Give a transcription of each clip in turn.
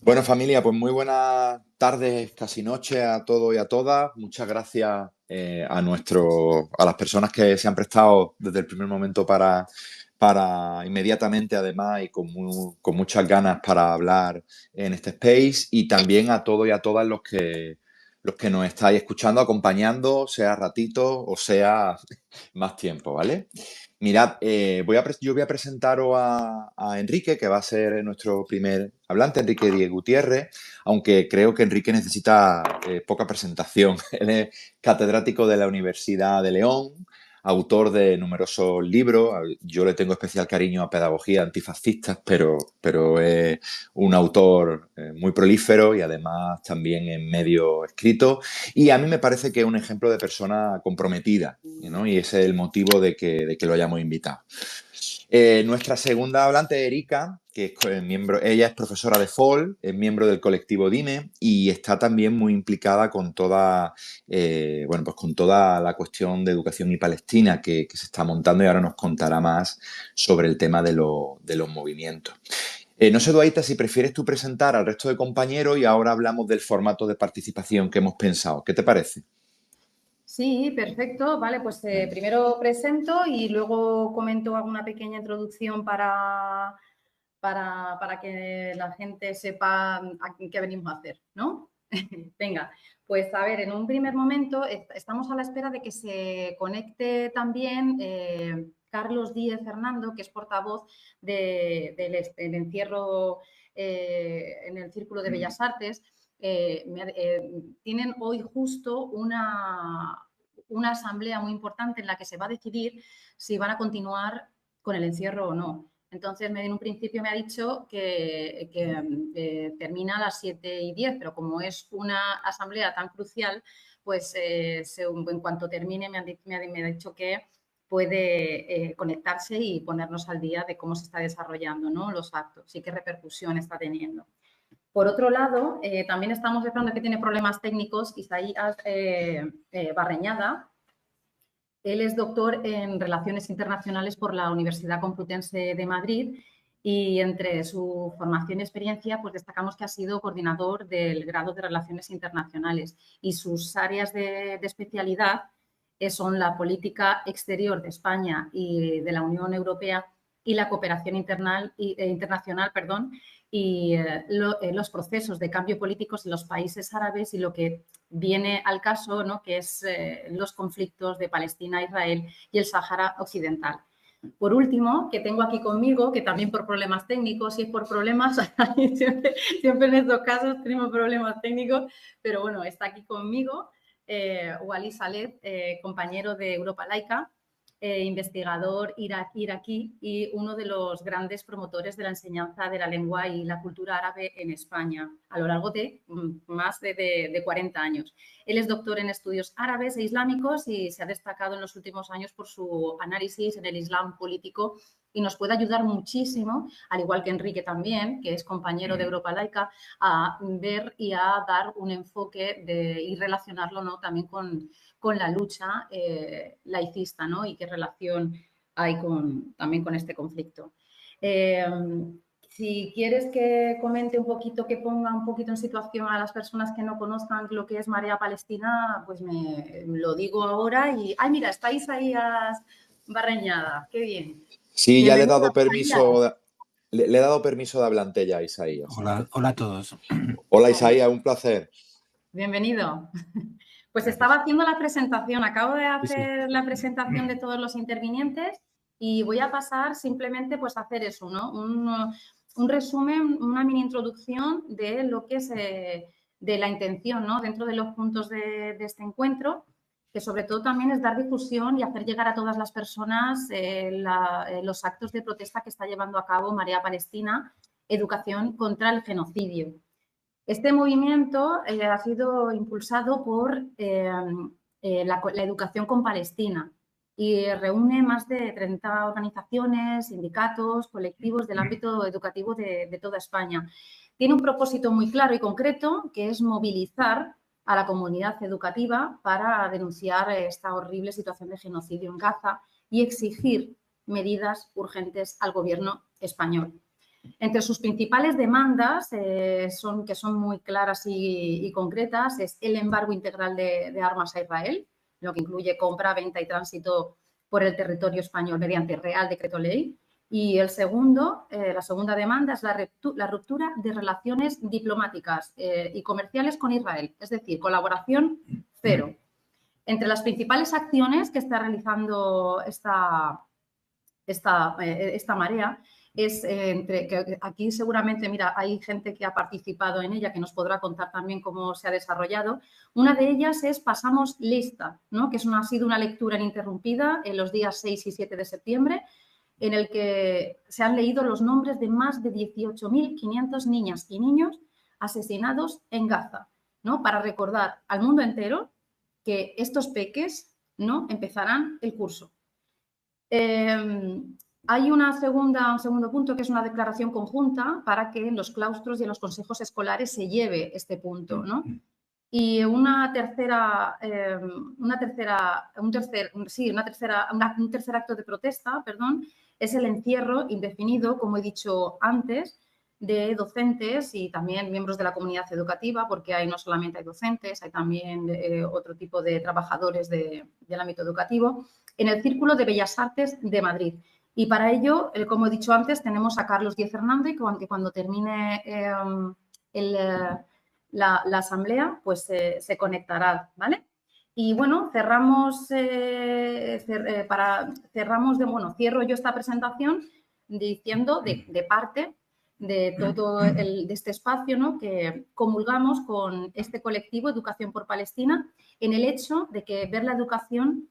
Bueno, familia, pues muy buenas tardes, casi noche a todos y a todas. Muchas gracias a las personas que se han prestado desde el primer momento para inmediatamente, además, y con muchas ganas para hablar en este space. Y también a todos y a todas los que nos estáis escuchando, acompañando, sea ratito o sea más tiempo, ¿vale? Mirad, yo voy a presentaros a Enrique, que va a ser nuestro primer hablante, Enrique Diez Gutiérrez, aunque creo que Enrique necesita poca presentación. Él es catedrático de la Universidad de León, autor de numerosos libros. Yo le tengo especial cariño a Pedagogía Antifascista, pero es un autor muy prolífero y además también en medio escrito. Y a mí me parece que es un ejemplo de persona comprometida, ¿no? Y ese es el motivo de que lo hayamos invitado. Nuestra segunda hablante, Erika, que es ella es profesora de FOL, es miembro del colectivo DIME y está también muy implicada con pues con toda la cuestión de educación y Palestina que se está montando, y ahora nos contará más sobre el tema de los movimientos. No sé, Duaita, si prefieres tú presentar al resto de compañeros y ahora hablamos del formato de participación que hemos pensado. ¿Qué te parece? Sí, perfecto. Vale, pues primero presento y luego comento alguna pequeña introducción para que la gente sepa qué venimos a hacer, ¿no? Venga, pues a ver, en un primer momento estamos a la espera de que se conecte también Carlos Díez Fernando, que es portavoz del encierro en el Círculo de Bellas Artes. Tienen hoy justo una asamblea muy importante en la que se va a decidir si van a continuar con el encierro o no. Entonces, en un principio me ha dicho que termina a las 7:10, pero como es una asamblea tan crucial, pues en cuanto termine me ha dicho que puede conectarse y ponernos al día de cómo se está desarrollando, ¿no?, los actos y qué repercusión está teniendo. Por otro lado, también estamos esperando que tiene problemas técnicos Isaías Barreñada. Él es doctor en Relaciones Internacionales por la Universidad Complutense de Madrid y entre su formación y experiencia, pues destacamos que ha sido coordinador del grado de Relaciones Internacionales y sus áreas de especialidad son la política exterior de España y de la Unión Europea y la cooperación internacional, y los procesos de cambio políticos en los países árabes y lo que viene al caso, ¿no?, que es los conflictos de Palestina, Israel y el Sáhara Occidental. Por último, que tengo aquí conmigo, que también por problemas técnicos, y es por problemas, siempre en estos casos tenemos problemas técnicos, pero bueno, está aquí conmigo Wally Saleh, compañero de Europa Laica, investigador iraquí y uno de los grandes promotores de la enseñanza de la lengua y la cultura árabe en España a lo largo de más de 40 años. Él es doctor en estudios árabes e islámicos y se ha destacado en los últimos años por su análisis en el Islam político y nos puede ayudar muchísimo, al igual que Enrique también, que es compañero de Europa Laica, a ver y a dar un enfoque y relacionarlo, ¿no?, también con la lucha laicista, ¿no?, y qué relación hay también con este conflicto. Si quieres que comente un poquito, que ponga un poquito en situación a las personas que no conozcan lo que es Marea Palestina, pues me lo digo ahora. Y, ay, mira, está Isaías Barreñada, qué bien. Sí, ya le he Bienvenida, dado Isaías. permiso, le he dado permiso de hablante ya a Isaías. Hola, hola a todos. Hola Isaías, un placer. Bienvenido. Pues Gracias. estaba haciendo la presentación, acabo de Sí, sí. hacer la presentación de todos los intervinientes y voy a pasar simplemente pues a hacer eso, ¿no? Un resumen, una mini introducción de lo que es de la intención, ¿no?, dentro de los puntos de este encuentro, que sobre todo también es dar difusión y hacer llegar a todas las personas los actos de protesta que está llevando a cabo Marea Palestina, Educación contra el Genocidio. Este movimiento ha sido impulsado por la educación con Palestina y reúne más de 30 organizaciones, sindicatos, colectivos del ámbito educativo de toda España. Tiene un propósito muy claro y concreto, que es movilizar a la comunidad educativa para denunciar esta horrible situación de genocidio en Gaza y exigir medidas urgentes al gobierno español. Entre sus principales demandas, que son muy claras y concretas, es el embargo integral de armas a Israel, lo que incluye compra, venta y tránsito por el territorio español mediante Real Decreto Ley. Y la segunda demanda es la ruptura de relaciones diplomáticas y comerciales con Israel, es decir, colaboración cero. Entre las principales acciones que está realizando esta marea es que aquí seguramente, mira, hay gente que ha participado en ella que nos podrá contar también cómo se ha desarrollado. Una de ellas es Pasamos lista, ¿no? Que ha sido una lectura ininterrumpida en los días 6 y 7 de septiembre, en el que se han leído los nombres de más de 18.500 niñas y niños asesinados en Gaza, ¿no? Para recordar al mundo entero que estos peques, ¿no?, empezarán el curso. Hay un segundo punto, que es una declaración conjunta para que en los claustros y en los consejos escolares se lleve este punto, ¿no? Y un tercer acto de protesta, es el encierro indefinido, como he dicho antes, de docentes y también miembros de la comunidad educativa, porque no solamente hay docentes, hay también otro tipo de trabajadores del ámbito educativo, en el Círculo de Bellas Artes de Madrid. Y para ello, como he dicho antes, tenemos a Carlos Díez Hernández, que cuando termine la asamblea, pues se conectará, ¿vale? Y bueno, cierro yo esta presentación diciendo de parte de todo de este espacio, ¿no?, que comulgamos con este colectivo Educación por Palestina en el hecho de que ver la educación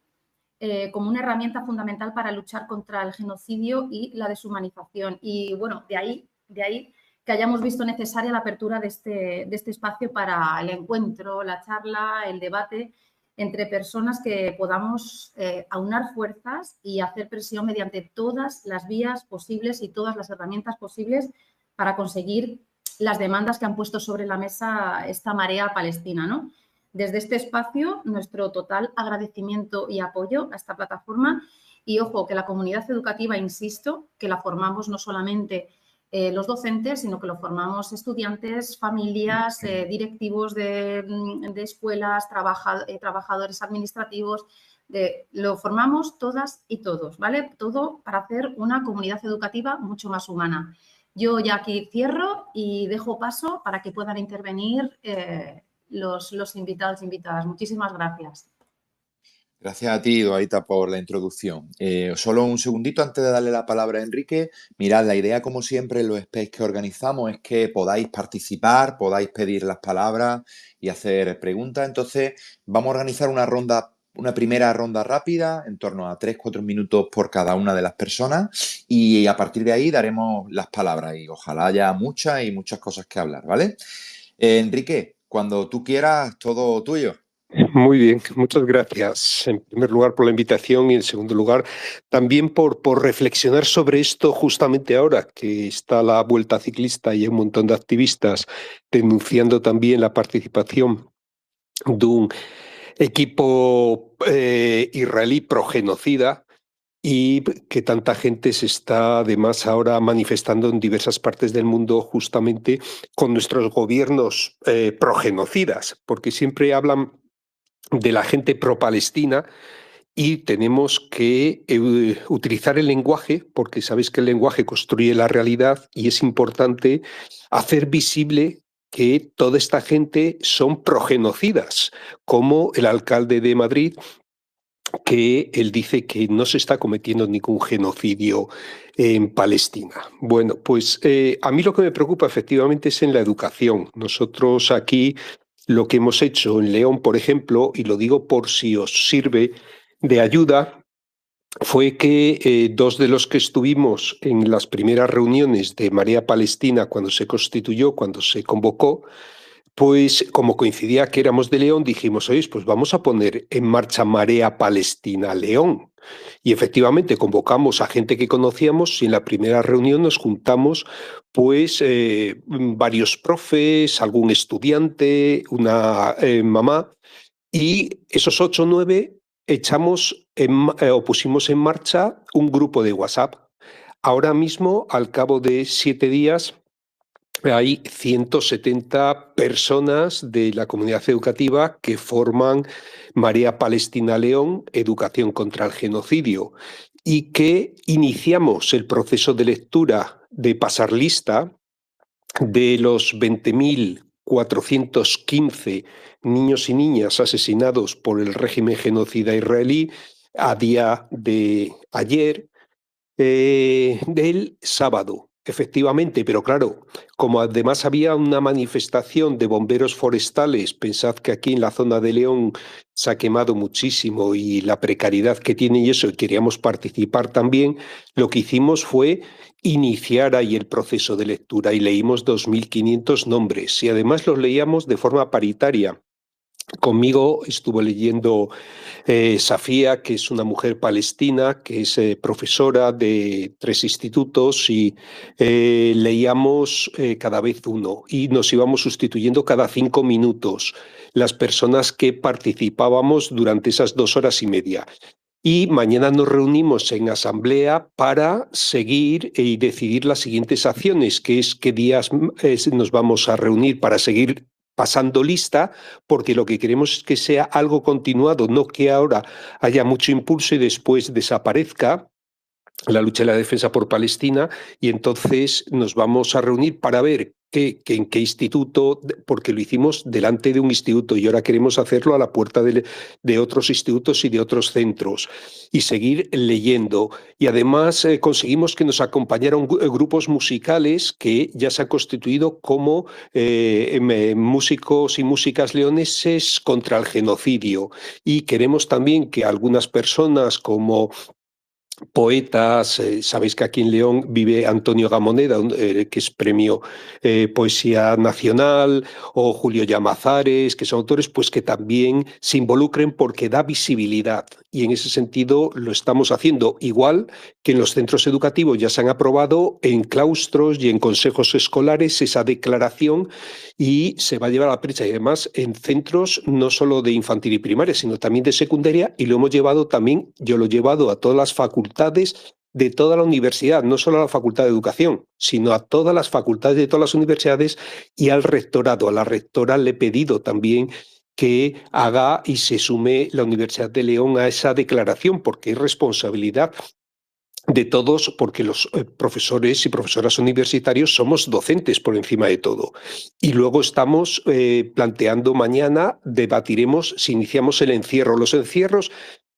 como una herramienta fundamental para luchar contra el genocidio y la deshumanización. Y bueno, de ahí que hayamos visto necesaria la apertura de este espacio para el encuentro, la charla, el debate entre personas que podamos aunar fuerzas y hacer presión mediante todas las vías posibles y todas las herramientas posibles para conseguir las demandas que han puesto sobre la mesa esta marea palestina, ¿no? Desde este espacio, nuestro total agradecimiento y apoyo a esta plataforma. Y ojo, que la comunidad educativa, insisto, que la formamos no solamente los docentes, sino que lo formamos estudiantes, familias, directivos de escuelas, trabajadores administrativos, lo formamos todas y todos, ¿vale? Todo para hacer una comunidad educativa mucho más humana. Yo ya aquí cierro y dejo paso para que puedan intervenir los invitados e invitadas. Muchísimas gracias. Gracias a ti, Doaita, por la introducción. Solo un segundito antes de darle la palabra a Enrique. Mirad, la idea, como siempre, en los space que organizamos es que podáis participar, podáis pedir las palabras y hacer preguntas. Entonces, vamos a organizar una primera ronda rápida, en torno a 3-4 minutos por cada una de las personas, y a partir de ahí daremos las palabras y ojalá haya muchas cosas que hablar, ¿vale? Enrique, cuando tú quieras, todo tuyo. Muy bien, muchas gracias. En primer lugar, por la invitación y en segundo lugar, también por reflexionar sobre esto justamente ahora que está la Vuelta Ciclista y hay un montón de activistas denunciando también la participación de un equipo israelí progenocida y que tanta gente se está además ahora manifestando en diversas partes del mundo justamente con nuestros gobiernos progenocidas, porque siempre hablan de la gente pro-palestina y tenemos que utilizar el lenguaje, porque sabéis que el lenguaje construye la realidad y es importante hacer visible que toda esta gente son progenocidas, como el alcalde de Madrid, que él dice que no se está cometiendo ningún genocidio en Palestina. Bueno, pues a mí lo que me preocupa efectivamente es en la educación. Nosotros aquí lo que hemos hecho en León, por ejemplo, y lo digo por si os sirve de ayuda, fue que dos de los que estuvimos en las primeras reuniones de Marea Palestina cuando se constituyó, cuando se convocó, pues como coincidía que éramos de León, dijimos, oye, pues vamos a poner en marcha Marea Palestina León. Y efectivamente convocamos a gente que conocíamos y en la primera reunión nos juntamos pues varios profes, algún estudiante, una mamá, y esos 8 o 9 pusimos en marcha un grupo de WhatsApp. Ahora mismo, al cabo de 7 días, hay 170 personas de la comunidad educativa que forman Marea Palestina León, Educación contra el Genocidio, y que iniciamos el proceso de lectura de pasar lista de los 20.415 niños y niñas asesinados por el régimen genocida israelí a día de ayer, del sábado. Efectivamente, pero claro, como además había una manifestación de bomberos forestales, pensad que aquí en la zona de León se ha quemado muchísimo y la precariedad que tiene y eso, y queríamos participar también, lo que hicimos fue iniciar ahí el proceso de lectura y leímos 2.500 nombres y además los leíamos de forma paritaria. Conmigo estuvo leyendo Safía, que es una mujer palestina, que es profesora de 3 institutos y leíamos cada vez uno y nos íbamos sustituyendo cada 5 minutos las personas que participábamos durante esas 2 horas y media. Y mañana nos reunimos en asamblea para seguir y decidir las siguientes acciones, que es qué días nos vamos a reunir para seguir pasando lista, porque lo que queremos es que sea algo continuado, no que ahora haya mucho impulso y después desaparezca la lucha y la defensa por Palestina, y entonces nos vamos a reunir para ver en qué instituto, porque lo hicimos delante de un instituto y ahora queremos hacerlo a la puerta de otros institutos y de otros centros y seguir leyendo. Y además conseguimos que nos acompañaran grupos musicales que ya se han constituido como músicos y músicas leoneses contra el genocidio. Y queremos también que algunas personas como poetas, sabéis que aquí en León vive Antonio Gamoneda, que es premio Poesía Nacional, o Julio Llamazares, que son autores, pues que también se involucren porque da visibilidad. Y en ese sentido lo estamos haciendo, igual que en los centros educativos ya se han aprobado en claustros y en consejos escolares esa declaración y se va a llevar a la prensa. Y además en centros no solo de infantil y primaria, sino también de secundaria, y lo hemos llevado también, yo lo he llevado a todas las facultades de toda la universidad, no solo a la Facultad de Educación, sino a todas las facultades de todas las universidades y al rectorado. A la rectora le he pedido también que haga y se sume la Universidad de León a esa declaración, porque es responsabilidad de todos, porque los profesores y profesoras universitarios somos docentes por encima de todo. Y luego estamos planteando mañana, debatiremos si iniciamos el encierro. Los encierros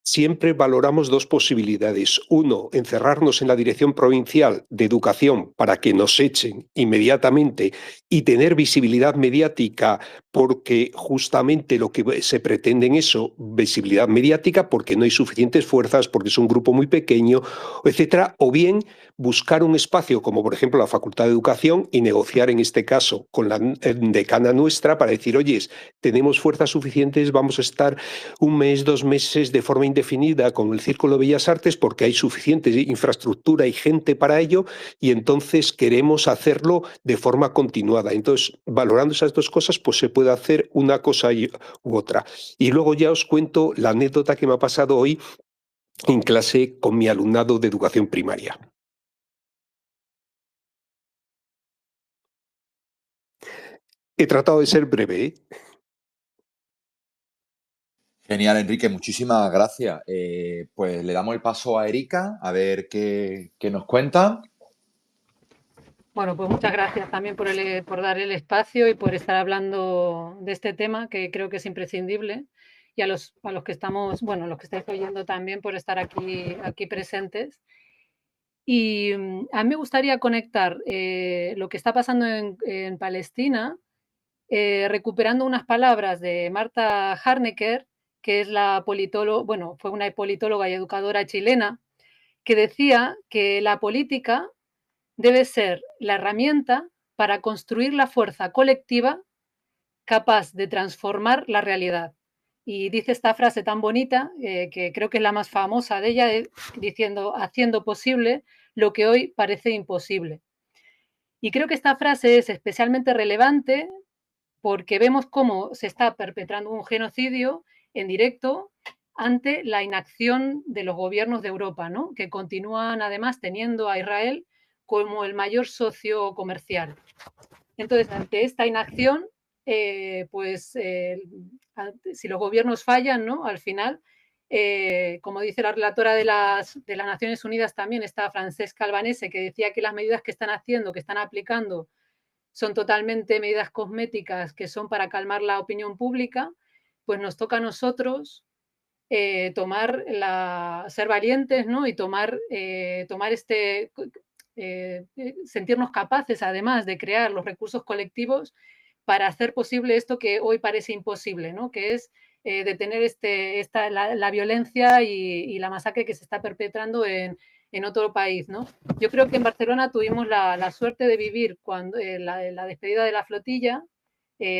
siempre valoramos 2 posibilidades. Uno, encerrarnos en la Dirección Provincial de Educación para que nos echen inmediatamente y tener visibilidad mediática, porque justamente lo que se pretende en eso, visibilidad mediática, porque no hay suficientes fuerzas, porque es un grupo muy pequeño, etcétera, o bien buscar un espacio como por ejemplo la Facultad de Educación y negociar en este caso con la decana nuestra para decir, oye, tenemos fuerzas suficientes, vamos a estar 1 mes, 2 meses de forma indefinida con el Círculo de Bellas Artes porque hay suficiente infraestructura y gente para ello y entonces queremos hacerlo de forma continuada. Entonces, valorando esas 2 cosas, pues se puede hacer una cosa u otra. Y luego ya os cuento la anécdota que me ha pasado hoy en clase con mi alumnado de educación primaria. He tratado de ser breve, ¿eh? Genial, Enrique, muchísimas gracias. Pues le damos el paso a Erika a ver qué nos cuenta. Bueno, pues muchas gracias también por dar el espacio y por estar hablando de este tema que creo que es imprescindible. Y a los que estamos, bueno, los que estáis oyendo también por estar aquí presentes. Y a mí me gustaría conectar lo que está pasando en Palestina, recuperando unas palabras de Marta Harnecker, que es la politóloga, bueno, fue una politóloga y educadora chilena, que decía que la política debe ser la herramienta para construir la fuerza colectiva capaz de transformar la realidad. Y dice esta frase tan bonita, que creo que es la más famosa de ella, diciendo, haciendo posible lo que hoy parece imposible. Y creo que esta frase es especialmente relevante porque vemos cómo se está perpetrando un genocidio en directo ante la inacción de los gobiernos de Europa, ¿no? Que continúan además teniendo a Israel como el mayor socio comercial. Entonces, ante esta inacción, si los gobiernos fallan, ¿no? Al final, como dice la relatora de las Naciones Unidas también, esta Francesca Albanese, que decía que las medidas que están haciendo, que están aplicando, son totalmente medidas cosméticas que son para calmar la opinión pública, pues nos toca a nosotros ser valientes, ¿no? Y sentirnos capaces, además, de crear los recursos colectivos para hacer posible esto que hoy parece imposible, ¿no? Que es detener la violencia y la masacre que se está perpetrando en otro país, ¿no? Yo creo que en Barcelona tuvimos la suerte de vivir cuando la despedida de la flotilla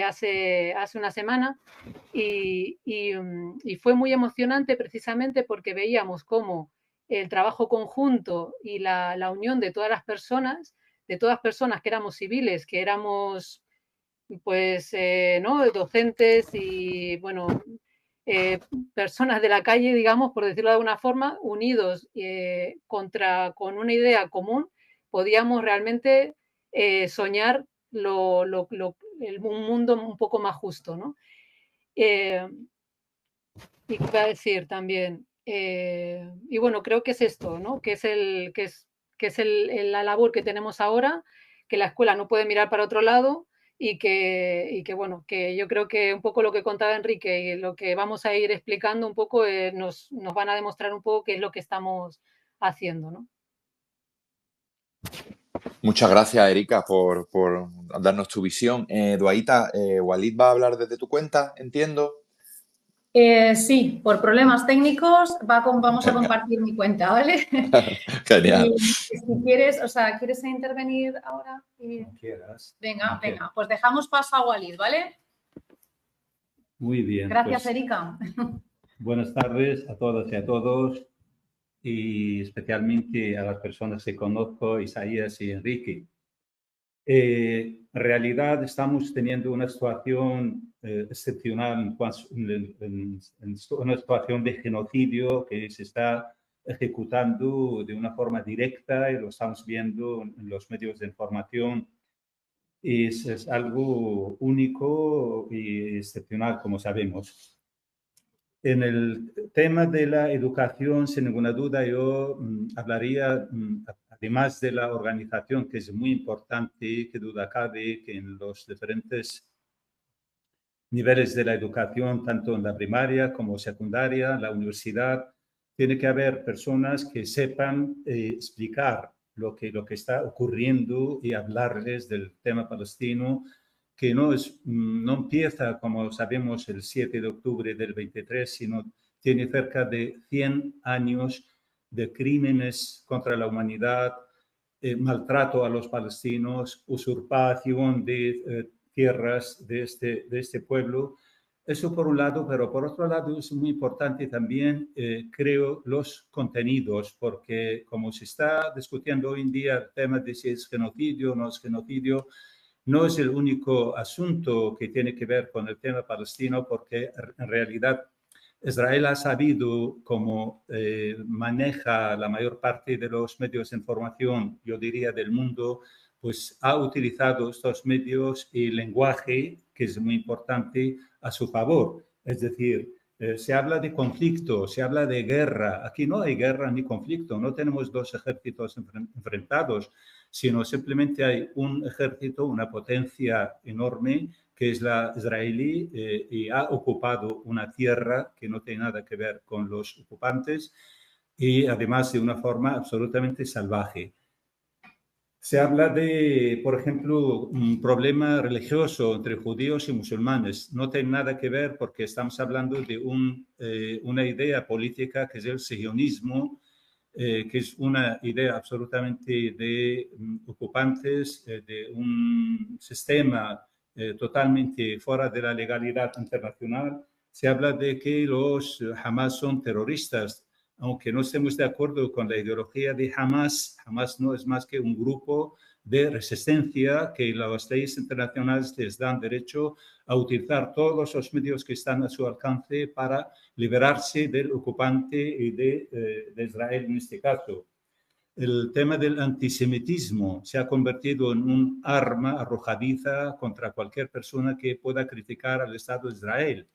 hace una semana y fue muy emocionante precisamente porque veíamos cómo el trabajo conjunto y la unión de todas personas que éramos civiles, que éramos pues ¿no? docentes y bueno, personas de la calle, digamos, por decirlo de alguna forma, unidos con una idea común, podíamos realmente soñar un mundo un poco más justo, ¿no? Y voy a decir también, y bueno, creo que es esto, ¿no? Que es la labor que tenemos ahora, que la escuela no puede mirar para otro lado y que bueno, que yo creo que un poco lo que contaba Enrique y lo que vamos a ir explicando un poco nos van a demostrar un poco qué es lo que estamos haciendo, ¿no? Muchas gracias, Erika, por darnos tu visión. Duaita, Walid va a hablar desde tu cuenta, entiendo. Sí, por problemas técnicos vamos a compartir mi cuenta, ¿vale? Genial. Y si quieres, ¿quieres intervenir ahora? Como quieras. Venga, pues dejamos paso a Walid, ¿vale? Muy bien. Gracias, pues, Erika. Buenas tardes a todas y a todos, y especialmente a las personas que conozco, Isaías y Enrique. En realidad estamos teniendo una situación excepcional, una situación de genocidio que se está ejecutando de una forma directa y lo estamos viendo en los medios de información. Es algo único y excepcional, como sabemos. En el tema de la educación, sin ninguna duda, yo hablaría, además de la organización, que es muy importante, que duda cabe que en los diferentes niveles de la educación, tanto en la primaria como secundaria, la universidad, tiene que haber personas que sepan explicar lo que está ocurriendo y hablarles del tema palestino, que no empieza, como sabemos, el 7 de octubre del 23, sino tiene cerca de 100 años de crímenes contra la humanidad, maltrato a los palestinos, usurpación de tierras de este pueblo. Eso por un lado, pero por otro lado es muy importante también, creo, los contenidos, porque como se está discutiendo hoy en día el tema de si es genocidio o no es genocidio, no es el único asunto que tiene que ver con el tema palestino, porque en realidad Israel ha sabido cómo maneja la mayor parte de los medios de información, yo diría, del mundo, pues ha utilizado estos medios y lenguaje, que es muy importante, a su favor. Es decir, se habla de conflicto, se habla de guerra. Aquí no hay guerra ni conflicto, no tenemos dos ejércitos enfrentados, sino simplemente hay un ejército, una potencia enorme, que es la israelí, y ha ocupado una tierra que no tiene nada que ver con los ocupantes, y además de una forma absolutamente salvaje. Se habla de, por ejemplo, un problema religioso entre judíos y musulmanes. No tiene nada que ver porque estamos hablando de una idea política que es el sionismo, que es una idea absolutamente de ocupantes, de un sistema totalmente fuera de la legalidad internacional. Se habla de que los Hamas son terroristas. Aunque no estemos de acuerdo con la ideología de Hamas, Hamas no es más que un grupo de resistencia, que las leyes internacionales les dan derecho a utilizar todos los medios que están a su alcance para liberarse del ocupante y de Israel en este caso. El tema del antisemitismo se ha convertido en un arma arrojadiza contra cualquier persona que pueda criticar al Estado de Israel.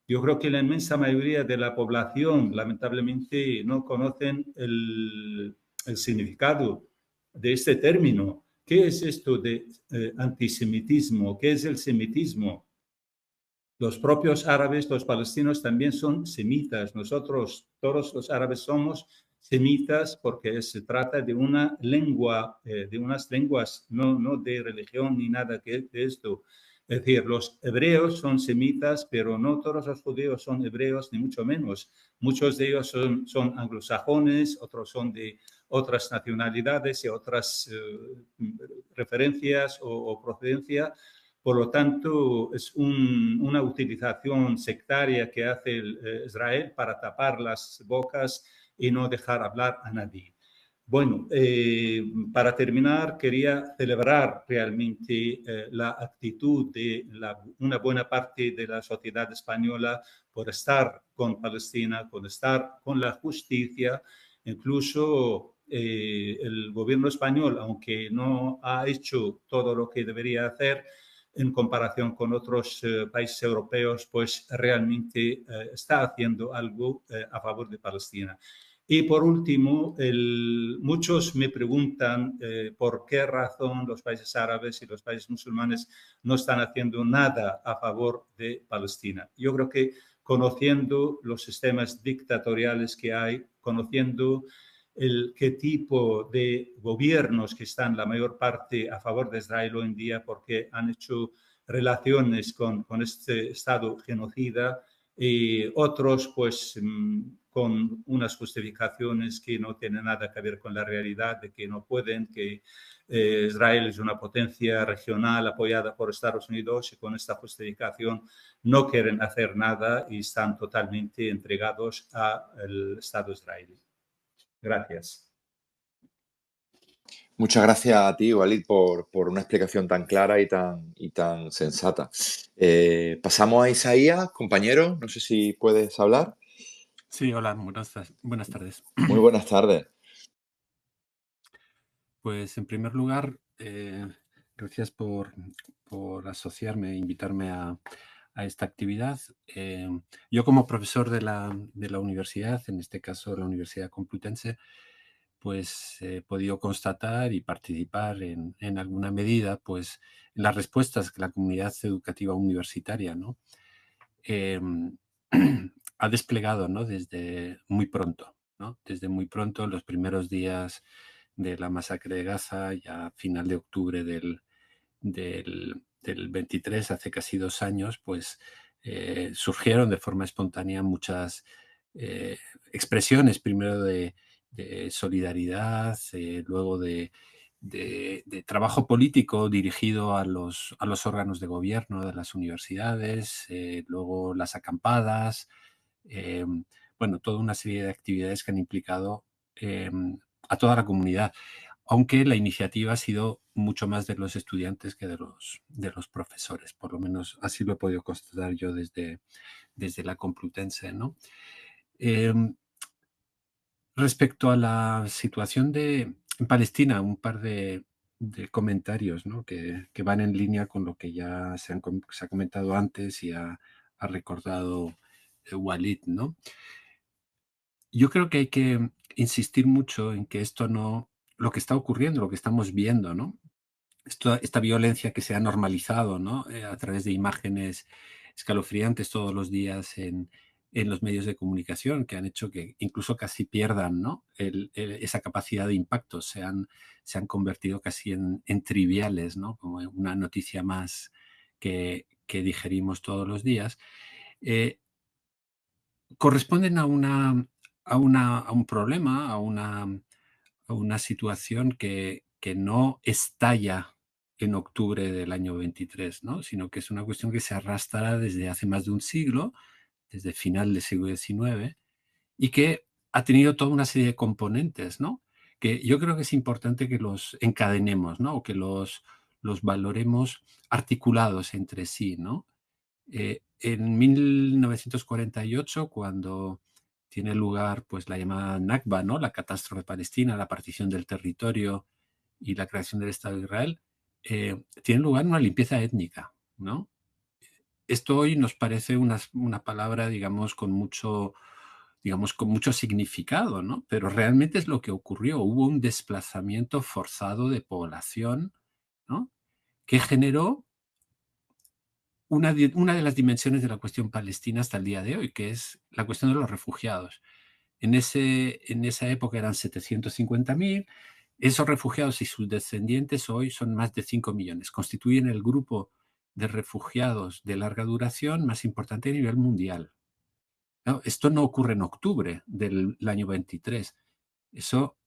Yo creo que la inmensa mayoría de la población, lamentablemente, no conocen el significado de este término. ¿Qué es esto de antisemitismo? ¿Qué es el semitismo? Los propios árabes, los palestinos, también son semitas. Nosotros, todos los árabes, somos semitas porque se trata de una lengua, de unas lenguas, no de religión ni nada de esto. Es decir, los hebreos son semitas, pero no todos los judíos son hebreos, ni mucho menos. Muchos de ellos son anglosajones, otros son de otras nacionalidades y otras referencias o procedencia. Por lo tanto, es una utilización sectaria que hace Israel para tapar las bocas y no dejar hablar a nadie. Bueno, para terminar, quería celebrar realmente la actitud de una buena parte de la sociedad española por estar con Palestina, por estar con la justicia. Incluso el gobierno español, aunque no ha hecho todo lo que debería hacer en comparación con otros países europeos, pues realmente está haciendo algo a favor de Palestina. Y por último, muchos me preguntan por qué razón los países árabes y los países musulmanes no están haciendo nada a favor de Palestina. Yo creo que conociendo los sistemas dictatoriales que hay, conociendo qué tipo de gobiernos que están la mayor parte a favor de Israel hoy en día porque han hecho relaciones con este Estado genocida, y otros pues con unas justificaciones que no tienen nada que ver con la realidad, de que no pueden, que Israel es una potencia regional apoyada por Estados Unidos y con esta justificación no quieren hacer nada y están totalmente entregados al Estado israelí. Gracias. Muchas gracias a ti, Walid, por una explicación tan clara y tan sensata. Pasamos a Isaías, compañero. No sé si puedes hablar. Sí, hola, buenas tardes. Muy buenas tardes. Pues en primer lugar, gracias por asociarme e invitarme a esta actividad. Yo como profesor de la universidad, en este caso la Universidad Complutense, pues he podido constatar y participar en alguna medida pues, en las respuestas que la comunidad educativa universitaria, ¿no? Ha desplegado, ¿no? Desde muy pronto, ¿no? Desde muy pronto, en los primeros días de la masacre de Gaza, ya a final de octubre del 23, hace casi 2 años, pues surgieron de forma espontánea muchas expresiones, primero de solidaridad, luego de trabajo político dirigido a los órganos de gobierno de las universidades, luego las acampadas, bueno, toda una serie de actividades que han implicado a toda la comunidad, aunque la iniciativa ha sido mucho más de los estudiantes que de los profesores, por lo menos así lo he podido constatar yo desde la Complutense, ¿no? Respecto a la situación en Palestina, un par de comentarios, ¿no? que van en línea con lo que ya se ha comentado antes y ha recordado Walid, ¿no? Yo creo que hay que insistir mucho en que esto no, lo que está ocurriendo, lo que estamos viendo, ¿no? Esta violencia que se ha normalizado, ¿no? A través de imágenes escalofriantes todos los días en los medios de comunicación, que han hecho que incluso casi pierdan, ¿no? esa capacidad de impacto. Se han convertido casi en triviales, ¿no? Como una noticia más que digerimos todos los días. Corresponden a un problema, a una situación que no estalla en octubre del año 23, ¿no? Sino que es una cuestión que se arrastra desde hace más de un siglo, desde final del siglo XIX, y que ha tenido toda una serie de componentes, ¿no? que yo creo que es importante que los encadenemos, ¿no? O que los valoremos articulados entre sí, ¿no? En 1948, cuando tiene lugar pues, la llamada Nakba, ¿no? La catástrofe palestina, la partición del territorio y la creación del Estado de Israel, tiene lugar una limpieza étnica, ¿no? Esto hoy nos parece una palabra, digamos, con mucho significado, ¿no? Pero realmente es lo que ocurrió. Hubo un desplazamiento forzado de población, ¿no? Que generó una de las dimensiones de la cuestión palestina hasta el día de hoy, que es la cuestión de los refugiados. En esa época eran 750.000. Esos refugiados y sus descendientes hoy son más de 5 millones. Constituyen el grupo de refugiados de larga duración más importante a nivel mundial. ¿No? Esto no ocurre en octubre del año 23. Eso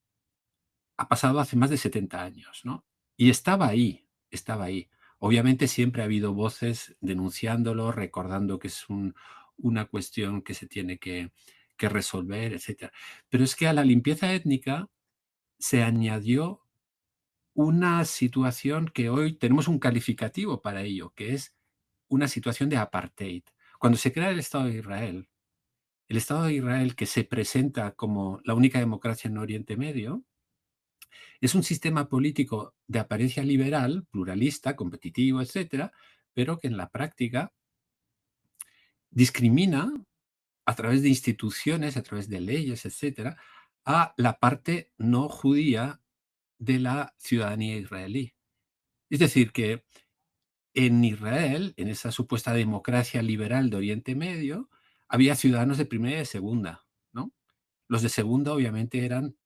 ha pasado hace más de 70 años, ¿no? Y estaba ahí. Obviamente siempre ha habido voces denunciándolo, recordando que es una cuestión que se tiene que resolver, etc. Pero es que a la limpieza étnica se añadió una situación que hoy tenemos un calificativo para ello, que es una situación de apartheid. Cuando se crea el Estado de Israel, que se presenta como la única democracia en Oriente Medio, es un sistema político de apariencia liberal, pluralista, competitivo, etcétera, pero que en la práctica discrimina a través de instituciones, a través de leyes, etcétera, a la parte no judía de la ciudadanía israelí. Es decir, que en Israel, en esa supuesta democracia liberal de Oriente Medio, había ciudadanos de primera y de segunda, ¿no? Los de segunda, obviamente, eran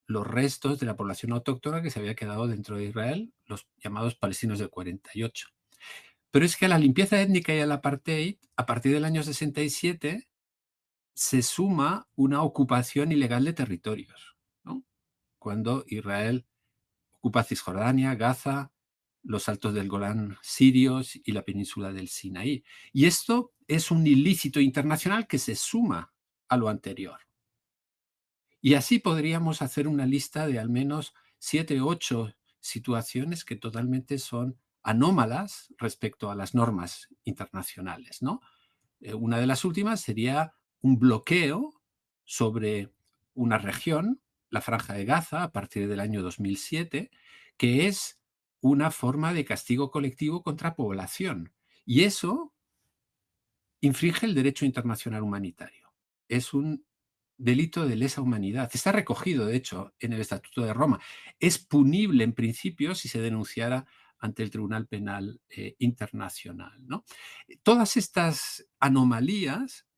los restos de la población autóctona que se había quedado dentro de Israel, los llamados palestinos del 48. Pero es que a la limpieza étnica y al apartheid, a partir del año 67, se suma una ocupación ilegal de territorios, ¿no? Cuando Israel ocupa Cisjordania, Gaza, los altos del Golán sirios y la península del Sinaí. Y esto es un ilícito internacional que se suma a lo anterior. Y así podríamos hacer una lista de al menos 7 u 8 situaciones que totalmente son anómalas respecto a las normas internacionales, ¿no? Una de las últimas sería un bloqueo sobre una región, la Franja de Gaza, a partir del año 2007, que es una forma de castigo colectivo contra población. Y eso infringe el derecho internacional humanitario. Es un delito de lesa humanidad. Está recogido, de hecho, en el Estatuto de Roma. Es punible, en principio, si se denunciara ante el Tribunal Penal Internacional, ¿no? Todas estas anomalías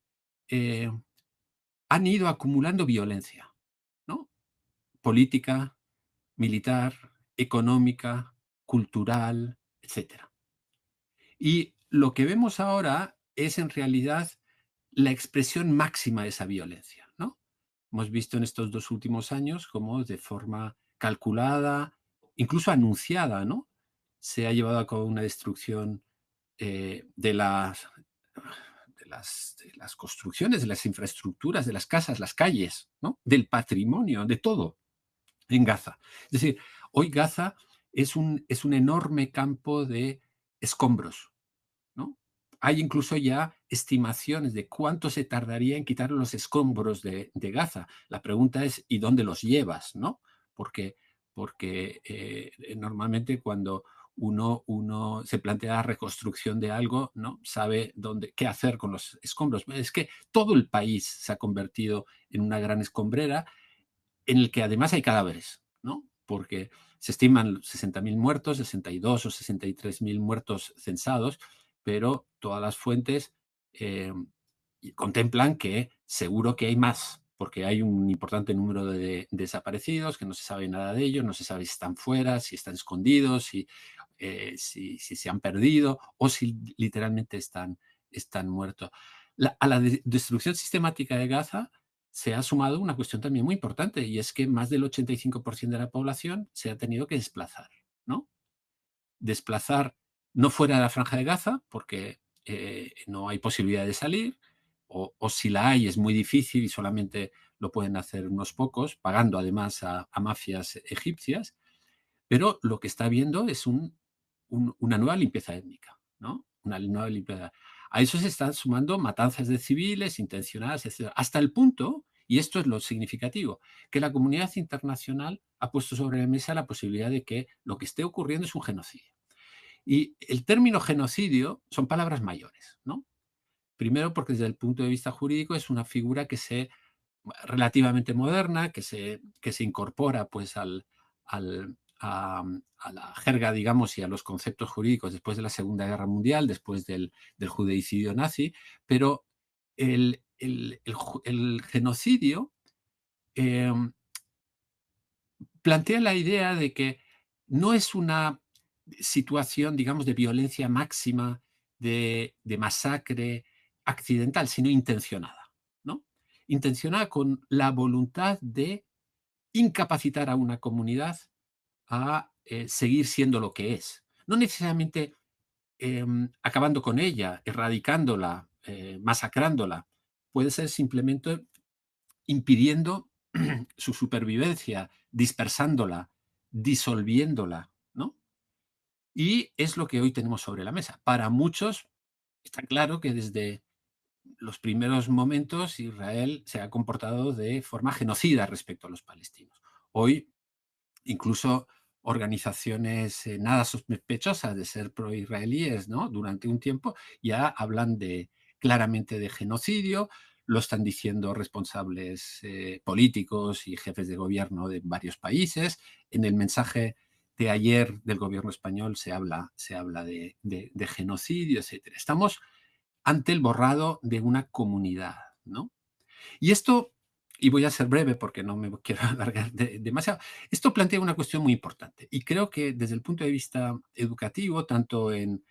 han ido acumulando violencia, ¿no? Política, militar, económica, cultural, etc. Y lo que vemos ahora es, en realidad, la expresión máxima de esa violencia, ¿no? Hemos visto en estos 2 últimos años cómo de forma calculada, incluso anunciada, ¿no? Se ha llevado a cabo una destrucción de las construcciones, de las infraestructuras, de las casas, las calles, ¿no? Del patrimonio, de todo en Gaza. Es decir, hoy Gaza es un enorme campo de escombros, ¿no? Hay incluso ya estimaciones de cuánto se tardaría en quitar los escombros de Gaza. La pregunta es, ¿y dónde los llevas? ¿No? Porque normalmente cuando uno se plantea la reconstrucción de algo, ¿no? Sabe qué hacer con los escombros. Es que todo el país se ha convertido en una gran escombrera en el que además hay cadáveres, ¿no? Porque se estiman 60.000 muertos, 62 o 63.000 muertos censados, pero todas las fuentes contemplan que seguro que hay más, porque hay un importante número de desaparecidos, que no se sabe nada de ellos, no se sabe si están fuera, si están escondidos, si se han perdido o si literalmente están muertos. A la destrucción sistemática de Gaza se ha sumado una cuestión también muy importante, y es que más del 85% de la población se ha tenido que desplazar, ¿no? Desplazar no fuera de la Franja de Gaza, porque no hay posibilidad de salir, o si la hay es muy difícil y solamente lo pueden hacer unos pocos, pagando además a mafias egipcias, pero lo que está habiendo es una nueva limpieza étnica, ¿no? Una nueva limpieza. A eso se están sumando matanzas de civiles, intencionadas, etc. Hasta el punto, y esto es lo significativo, que la comunidad internacional ha puesto sobre la mesa la posibilidad de que lo que esté ocurriendo es un genocidio. Y el término genocidio son palabras mayores, ¿no? Primero porque desde el punto de vista jurídico es una figura que se relativamente moderna, que se incorpora pues a la jerga, digamos, y a los conceptos jurídicos después de la Segunda Guerra Mundial, después del judeicidio nazi, pero el genocidio plantea la idea de que no es una situación, digamos, de violencia máxima, de masacre accidental, sino intencionada, ¿no? Intencionada con la voluntad de incapacitar a una comunidad a seguir siendo lo que es. No necesariamente acabando con ella, erradicándola, masacrándola. Puede ser simplemente impidiendo su supervivencia, dispersándola, disolviéndola, ¿no? Y es lo que hoy tenemos sobre la mesa. Para muchos está claro que desde los primeros momentos Israel se ha comportado de forma genocida respecto a los palestinos. Hoy incluso organizaciones nada sospechosas de ser proisraelíes, ¿no? Durante un tiempo ya hablan claramente de genocidio, lo están diciendo responsables políticos y jefes de gobierno de varios países. En el mensaje de ayer del gobierno español se habla de genocidio, etc. Estamos ante el borrado de una comunidad, ¿no? Y esto, y voy a ser breve porque no me quiero alargar demasiado, esto plantea una cuestión muy importante. Y creo que desde el punto de vista educativo, tanto en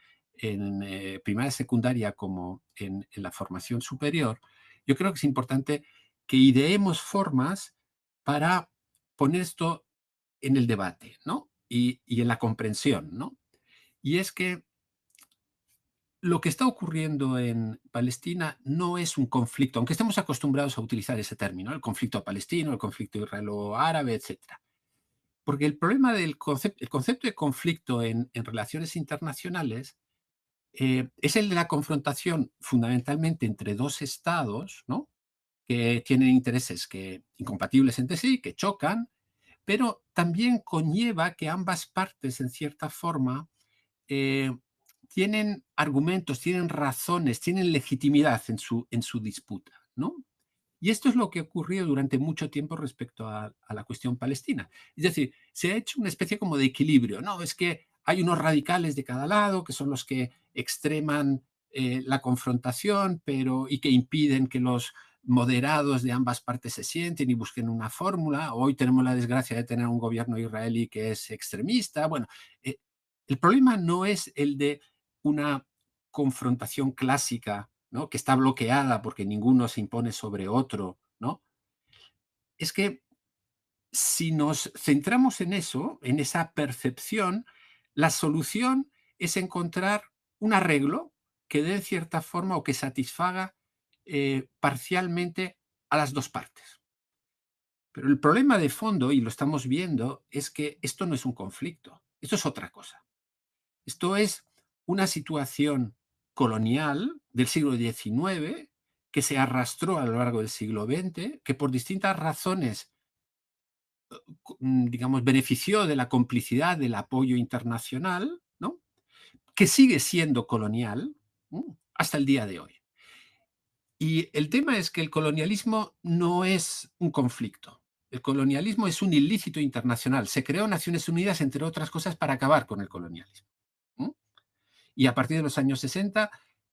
primaria, secundaria como en la formación superior, yo creo que es importante que ideemos formas para poner esto en el debate, ¿no? Y en la comprensión, ¿no? Y es que lo que está ocurriendo en Palestina no es un conflicto, aunque estemos acostumbrados a utilizar ese término, el conflicto palestino, el conflicto israelo-árabe, etc. Porque el problema del concepto de conflicto en relaciones internacionales es el de la confrontación fundamentalmente entre dos estados, ¿no? Que tienen intereses incompatibles entre sí, que chocan, pero también conlleva que ambas partes, en cierta forma, tienen argumentos, tienen razones, tienen legitimidad en su disputa, ¿no? Y esto es lo que ocurrió durante mucho tiempo respecto a la cuestión palestina. Es decir, se ha hecho una especie como de equilibrio. No, es que hay unos radicales de cada lado que son los que extreman la confrontación y que impiden que los moderados de ambas partes se sienten y busquen una fórmula. Hoy tenemos la desgracia de tener un gobierno israelí que es extremista. Bueno, el problema no es el de una confrontación clásica, ¿no? Que está bloqueada porque ninguno se impone sobre otro, ¿no? Es que si nos centramos en eso, en esa percepción, la solución es encontrar un arreglo que dé cierta forma o que satisfaga parcialmente a las dos partes. Pero el problema de fondo, y lo estamos viendo, es que esto no es un conflicto, esto es otra cosa. Esto es una situación colonial del siglo XIX que se arrastró a lo largo del siglo XX, que por distintas razones, digamos, benefició de la complicidad, del apoyo internacional, ¿no? Que sigue siendo colonial, ¿no? Hasta el día de hoy. Y el tema es que el colonialismo no es un conflicto. El colonialismo es un ilícito internacional. Se creó Naciones Unidas, entre otras cosas, para acabar con el colonialismo. Y a partir de los años 60,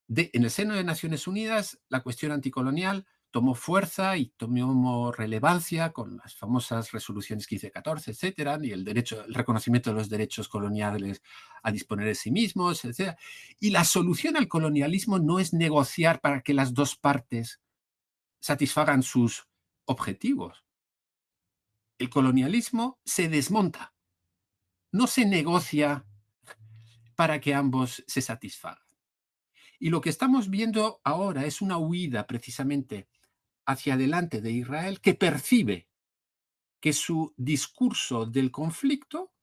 en el seno de Naciones Unidas, la cuestión anticolonial tomó fuerza y tomó relevancia con las famosas resoluciones 1514, etcétera, y el reconocimiento de los derechos coloniales a disponer de sí mismos, etcétera. Y la solución al colonialismo no es negociar para que las dos partes satisfagan sus objetivos. El colonialismo se desmonta, no se negocia para que ambos se satisfagan. Y lo que estamos viendo ahora es una huida precisamente hacia adelante de Israel, que percibe que su discurso del conflicto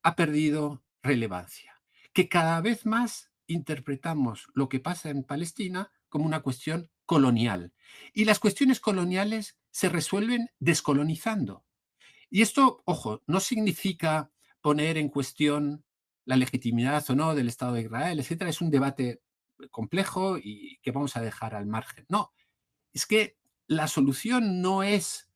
ha perdido relevancia, que cada vez más interpretamos lo que pasa en Palestina como una cuestión colonial. Y las cuestiones coloniales se resuelven descolonizando. Y esto, ojo, no significa poner en cuestión la legitimidad o no del Estado de Israel, etcétera. Es un debate complejo y que vamos a dejar al margen. No, es que la solución no es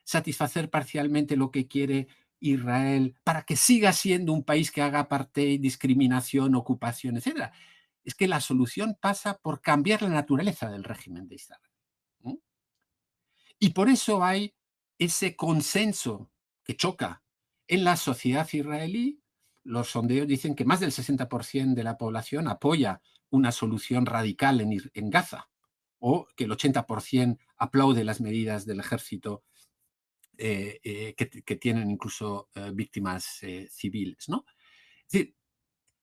satisfacer parcialmente lo que quiere Israel para que siga siendo un país que haga apartheid, discriminación, ocupación, etcétera. Es que la solución pasa por cambiar la naturaleza del régimen de Israel. ¿Mm? Y por eso hay ese consenso que choca en la sociedad israelí. Los sondeos dicen que más del 60% de la población apoya una solución radical en Gaza, o que el 80% aplaude las medidas del ejército que tienen incluso víctimas civiles, ¿no? Es decir,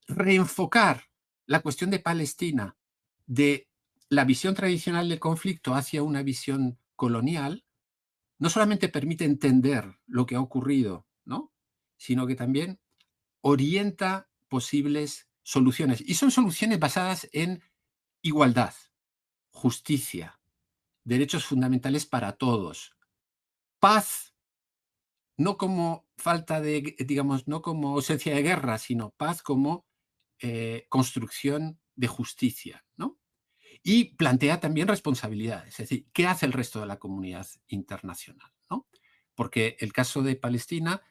reenfocar la cuestión de Palestina de la visión tradicional del conflicto hacia una visión colonial no solamente permite entender lo que ha ocurrido, ¿no?, sino que también orienta posibles soluciones. Y son soluciones basadas en igualdad, justicia, derechos fundamentales para todos, paz, no como falta de, digamos, no como ausencia de guerra, sino paz como construcción de justicia, ¿no? Y plantea también responsabilidades, es decir, ¿qué hace el resto de la comunidad internacional, ¿no? Porque el caso de Palestina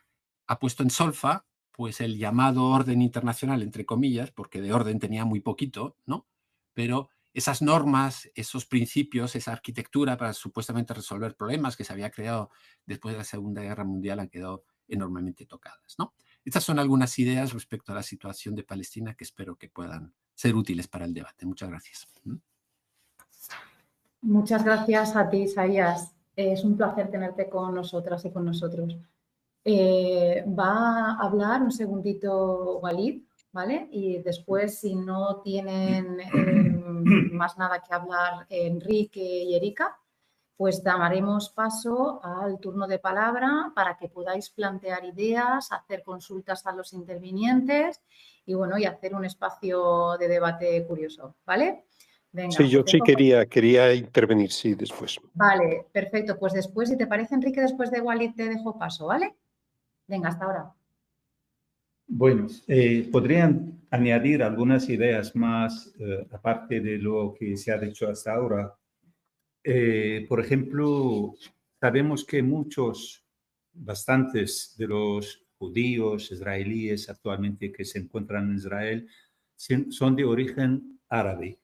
ha puesto en solfa pues el llamado orden internacional, entre comillas, porque de orden tenía muy poquito, ¿no? Pero esas normas, esos principios, esa arquitectura para supuestamente resolver problemas que se había creado después de la Segunda Guerra Mundial han quedado enormemente tocadas, ¿no? Estas son algunas ideas respecto a la situación de Palestina que espero que puedan ser útiles para el debate. Muchas gracias. Muchas gracias a ti, Isaías. Es un placer tenerte con nosotras y con nosotros. Va a hablar un segundito Walid, ¿vale? Y después, si no tienen más nada que hablar Enrique y Erika, pues daremos paso al turno de palabra para que podáis plantear ideas, hacer consultas a los intervinientes y, bueno, y hacer un espacio de debate curioso, ¿vale? Venga, sí, yo pues sí quería intervenir, sí, después. Vale, perfecto. Pues después, si te parece, Enrique, después de Walid te dejo paso, ¿vale? Venga, hasta ahora. Bueno, podrían añadir algunas ideas más, aparte de lo que se ha dicho hasta ahora. Por ejemplo, sabemos que bastantes de los judíos israelíes actualmente que se encuentran en Israel son de origen árabe.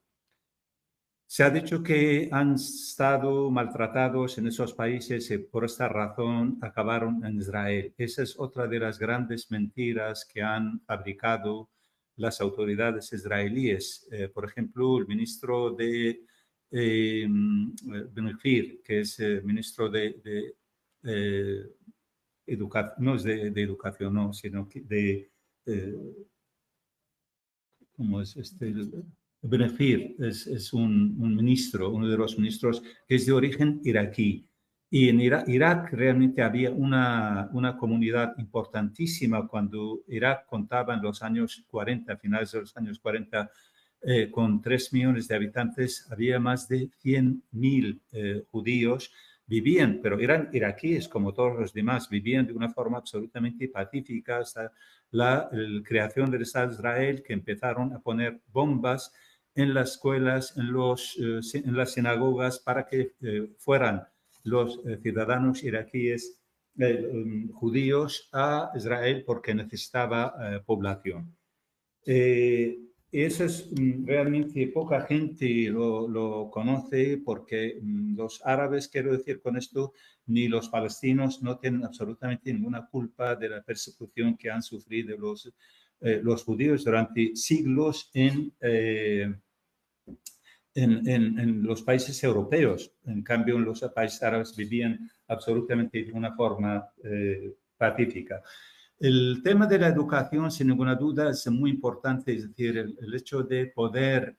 Se ha dicho que han estado maltratados en esos países y por esta razón acabaron en Israel. Esa es otra de las grandes mentiras que han fabricado las autoridades israelíes. Por ejemplo, el ministro de Ben-Gvir, que es ministro de educación, no es de educación, no, sino de ¿cómo es este? Ben-Gvir es un ministro, uno de los ministros que es de origen iraquí. Y en Irak realmente había una comunidad importantísima cuando Irak contaba en los años 40, finales de los años 40, con 3 millones de habitantes, había más de 100.000 judíos. Vivían, pero eran iraquíes como todos los demás, vivían de una forma absolutamente pacífica hasta la creación del Estado de Israel, que empezaron a poner bombas en las escuelas, en las sinagogas, para que fueran los ciudadanos iraquíes judíos a Israel porque necesitaba población. Eso es realmente poca gente lo conoce porque los árabes, quiero decir con esto, ni los palestinos no tienen absolutamente ninguna culpa de la persecución que han sufrido los judíos durante siglos en los países europeos. En cambio, en los países árabes vivían absolutamente de una forma pacífica. El tema de la educación, sin ninguna duda, es muy importante, es decir, el hecho de poder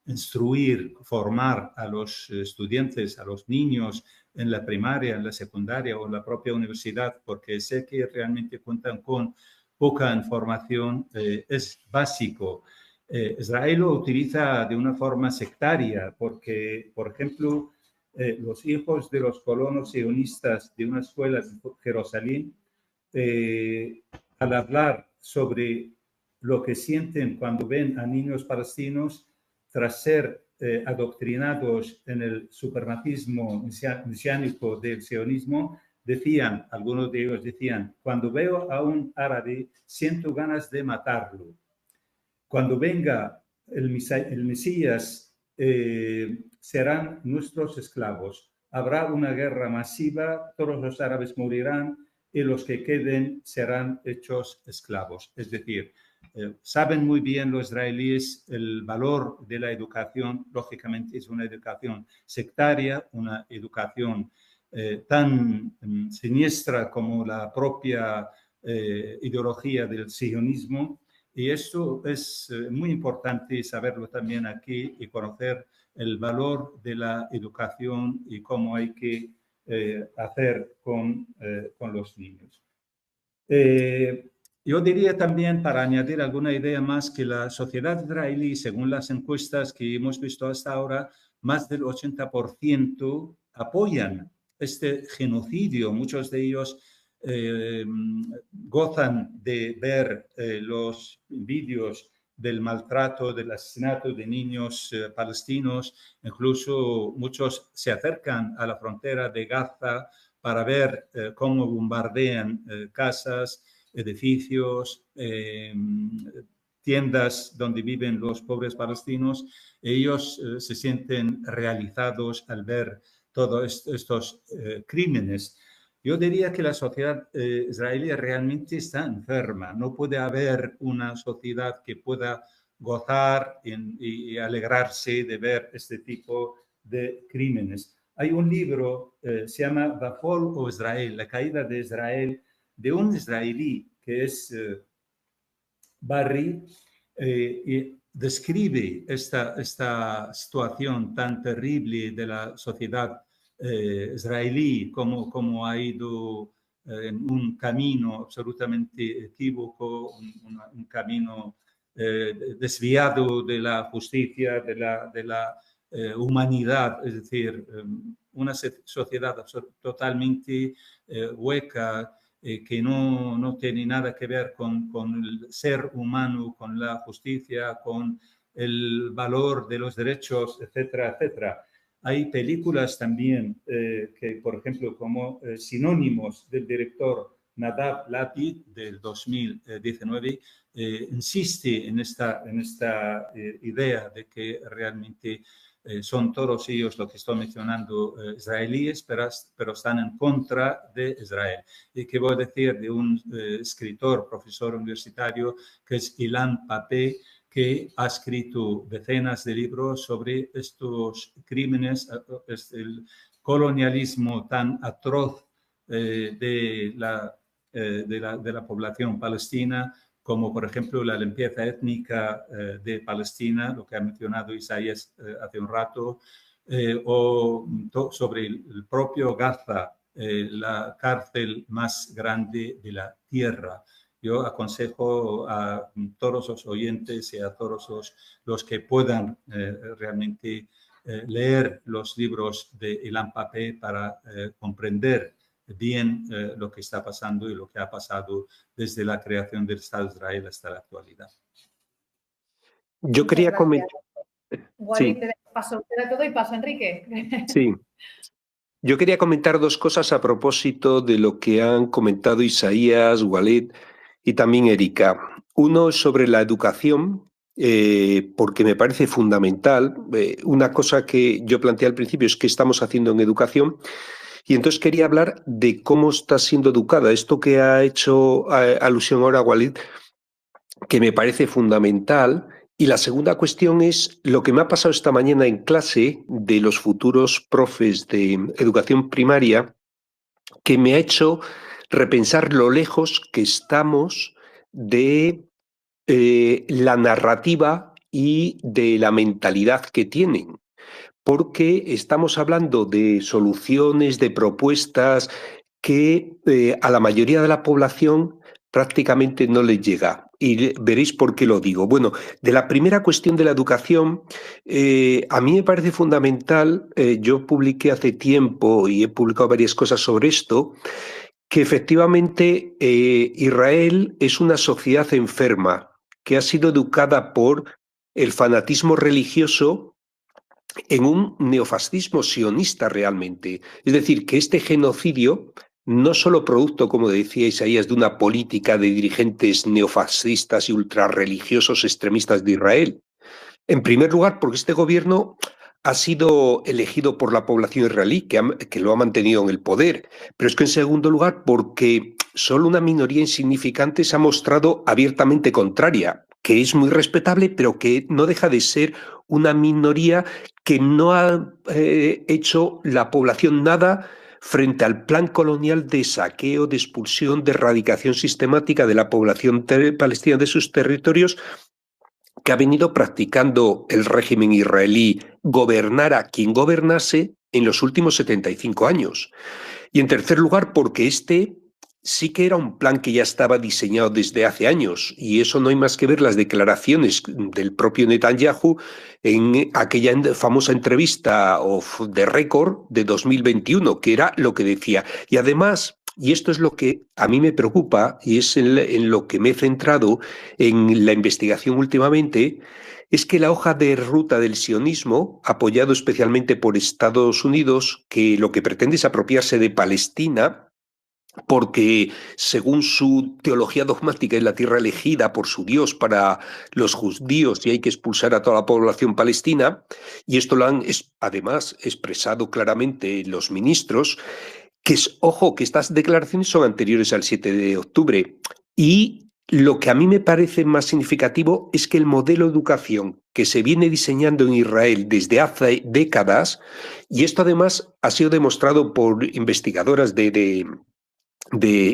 instruir, formar a los estudiantes, a los niños en la primaria, en la secundaria o en la propia universidad, porque sé que realmente cuentan con poca información, es básico. Israel lo utiliza de una forma sectaria, porque, por ejemplo, los hijos de los colonos sionistas de una escuela de Jerusalén, al hablar sobre lo que sienten cuando ven a niños palestinos tras ser adoctrinados en el supremacismo mesiánico del sionismo, decían, algunos de ellos decían, cuando veo a un árabe siento ganas de matarlo. Cuando venga el Mesías, serán nuestros esclavos. Habrá una guerra masiva, todos los árabes morirán y los que queden serán hechos esclavos. Es decir, saben muy bien los israelíes el valor de la educación. Lógicamente es una educación sectaria, una educación tan siniestra como la propia ideología del sionismo. Y esto es muy importante saberlo también aquí y conocer el valor de la educación y cómo hay que hacer con los niños. Yo diría también, para añadir alguna idea más, que la sociedad israelí, según las encuestas que hemos visto hasta ahora, más del 80% apoyan este genocidio. Muchos de ellos gozan de ver los vídeos del maltrato, del asesinato de niños palestinos. Incluso muchos se acercan a la frontera de Gaza para ver cómo bombardean casas, edificios, tiendas donde viven los pobres palestinos. Ellos se sienten realizados al ver todos estos crímenes. Yo diría que la sociedad israelí realmente está enferma. No puede haber una sociedad que pueda gozar y alegrarse de ver este tipo de crímenes. Hay un libro, se llama The Fall of Israel, la caída de Israel, de un israelí que es Barry, y describe esta situación tan terrible de la sociedad israelí, como ha ido en un camino absolutamente equívoco, un camino desviado de la justicia, de la humanidad, es decir, una sociedad totalmente hueca, que no tiene nada que ver con el ser humano, con la justicia, con el valor de los derechos, etcétera, etcétera. Hay películas también que, por ejemplo, como Sinónimos del director Nadav Lapid del 2019, insiste en esta idea de que realmente son todos ellos, lo que estoy mencionando, israelíes, pero están en contra de Israel. ¿Y qué voy a decir de un escritor, profesor universitario, que es Ilan Pappé, que ha escrito decenas de libros sobre estos crímenes, el colonialismo tan atroz de la población palestina, como por ejemplo la limpieza étnica de Palestina, lo que ha mencionado Isaías hace un rato, o sobre el propio Gaza, la cárcel más grande de la tierra. Yo aconsejo a todos los oyentes y a todos los que puedan realmente leer los libros de Ilan Pappé para comprender bien lo que está pasando y lo que ha pasado desde la creación del Estado de Israel hasta la actualidad. Yo quería comentar... Sí. Te doy paso, Enrique. Sí. Yo quería comentar dos cosas a propósito de lo que han comentado Isaías, Walid y también Erika. Uno es sobre la educación, porque me parece fundamental. Una cosa que yo planteé al principio es qué estamos haciendo en educación. Y entonces quería hablar de cómo está siendo educada. Esto que ha hecho alusión ahora Walid, que me parece fundamental. Y la segunda cuestión es lo que me ha pasado esta mañana en clase de los futuros profes de educación primaria, que me ha hecho repensar lo lejos que estamos de la narrativa y de la mentalidad que tienen, porque estamos hablando de soluciones, de propuestas que a la mayoría de la población prácticamente no les llega. Y veréis por qué lo digo. Bueno, de la primera cuestión de la educación, a mí me parece fundamental, yo publiqué hace tiempo y he publicado varias cosas sobre esto, que efectivamente Israel es una sociedad enferma, que ha sido educada por el fanatismo religioso en un neofascismo sionista realmente. Es decir, que este genocidio, no solo producto, como decía Isaías, de una política de dirigentes neofascistas y ultrarreligiosos extremistas de Israel. En primer lugar, porque este gobierno ha sido elegido por la población israelí, que lo ha mantenido en el poder, pero es que en segundo lugar, porque solo una minoría insignificante se ha mostrado abiertamente contraria, que es muy respetable, pero que no deja de ser una minoría que no ha hecho la población nada frente al plan colonial de saqueo, de expulsión, de erradicación sistemática de la población palestina de sus territorios, que ha venido practicando el régimen israelí, gobernara quien gobernase en los últimos 75 años. Y en tercer lugar, porque este sí que era un plan que ya estaba diseñado desde hace años, y eso no hay más que ver las declaraciones del propio Netanyahu en aquella famosa entrevista de récord de 2021, que era lo que decía. Y además, y esto es lo que a mí me preocupa y es en lo que me he centrado en la investigación últimamente, es que la hoja de ruta del sionismo, apoyado especialmente por Estados Unidos, que lo que pretende es apropiarse de Palestina, porque según su teología dogmática es la tierra elegida por su Dios para los judíos y hay que expulsar a toda la población palestina, y esto lo han además expresado claramente los ministros, ojo, que estas declaraciones son anteriores al 7 de octubre, y lo que a mí me parece más significativo es que el modelo de educación que se viene diseñando en Israel desde hace décadas, y esto además ha sido demostrado por investigadoras de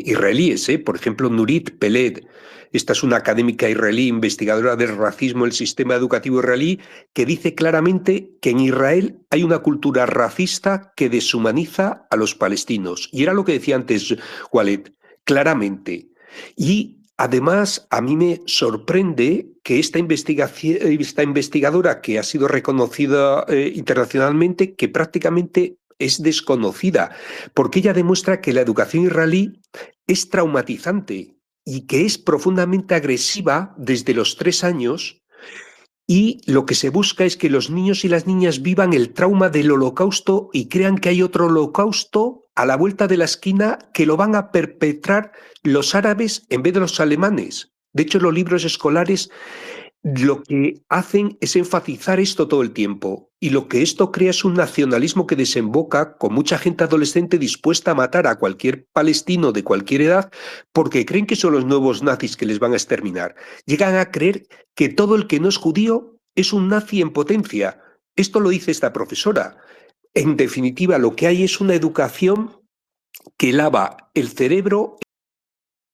israelíes, por ejemplo, Nurit Peled. Esta es una académica israelí, investigadora del racismo en el sistema educativo israelí, que dice claramente que en Israel hay una cultura racista que deshumaniza a los palestinos. Y era lo que decía antes Waled, claramente. Y además, a mí me sorprende que esta investigadora, que ha sido reconocida internacionalmente, que prácticamente es desconocida, porque ella demuestra que la educación israelí es traumatizante y que es profundamente agresiva desde los 3 años, y lo que se busca es que los niños y las niñas vivan el trauma del holocausto y crean que hay otro holocausto a la vuelta de la esquina que lo van a perpetrar los árabes en vez de los alemanes. De hecho, los libros escolares lo que hacen es enfatizar esto todo el tiempo, y lo que esto crea es un nacionalismo que desemboca con mucha gente adolescente dispuesta a matar a cualquier palestino de cualquier edad porque creen que son los nuevos nazis que les van a exterminar. Llegan a creer que todo el que no es judío es un nazi en potencia. Esto lo dice esta profesora. En definitiva, lo que hay es una educación que lava el cerebro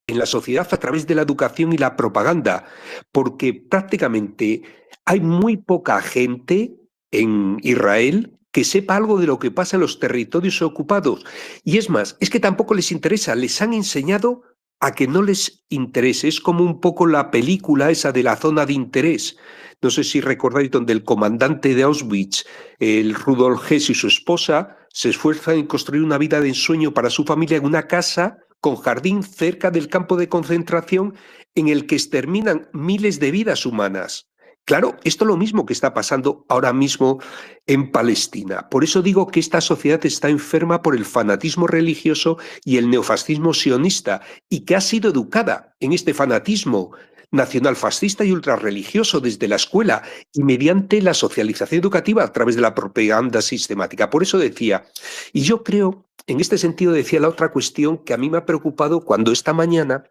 en la sociedad a través de la educación y la propaganda, porque prácticamente hay muy poca gente en Israel que sepa algo de lo que pasa en los territorios ocupados. Y es más, es que tampoco les interesa, les han enseñado a que no les interese. Es como un poco la película esa de la zona de interés. No sé si recordáis, donde el comandante de Auschwitz, el Rudolf Hess, y su esposa se esfuerzan en construir una vida de ensueño para su familia en una casa con jardín cerca del campo de concentración en el que exterminan miles de vidas humanas. Claro, esto es lo mismo que está pasando ahora mismo en Palestina. Por eso digo que esta sociedad está enferma por el fanatismo religioso y el neofascismo sionista, y que ha sido educada en este fanatismo nacionalfascista y ultrarreligioso desde la escuela y mediante la socialización educativa a través de la propaganda sistemática. Por eso decía, y yo creo, en este sentido decía la otra cuestión que a mí me ha preocupado cuando esta mañana,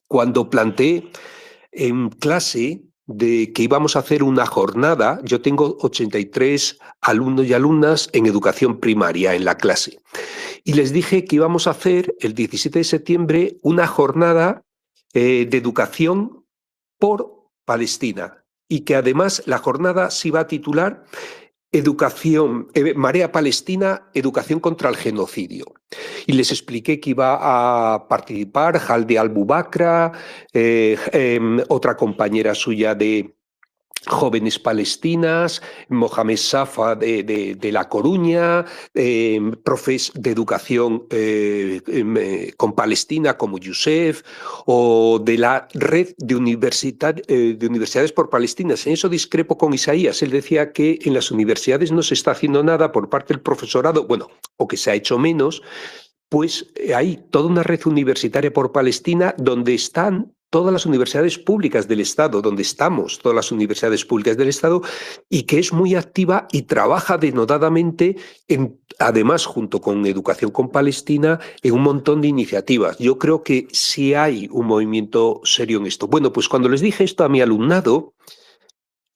cuando planteé en clase de que íbamos a hacer una jornada. Yo tengo 83 alumnos y alumnas en educación primaria en la clase. y les dije que íbamos a hacer el 17 de septiembre una jornada de educación por Palestina y que además la jornada se iba a titular Educación, Marea Palestina, Educación contra el Genocidio. Y les expliqué que iba a participar Halde Al-Bubakra, otra compañera suya de Jóvenes Palestinas, Mohamed Safa de La Coruña, profes de educación con Palestina como Youssef, o de la red de universidades por Palestinas. En eso discrepo con Isaías. Él decía que en las universidades no se está haciendo nada por parte del profesorado, bueno, o que se ha hecho menos. Pues hay toda una red universitaria por Palestina donde están todas las universidades públicas del Estado, donde estamos todas las universidades públicas del Estado, y que es muy activa y trabaja denodadamente, además junto con Educación con Palestina, en un montón de iniciativas. Yo creo que sí hay un movimiento serio en esto. Bueno, pues cuando les dije esto a mi alumnado,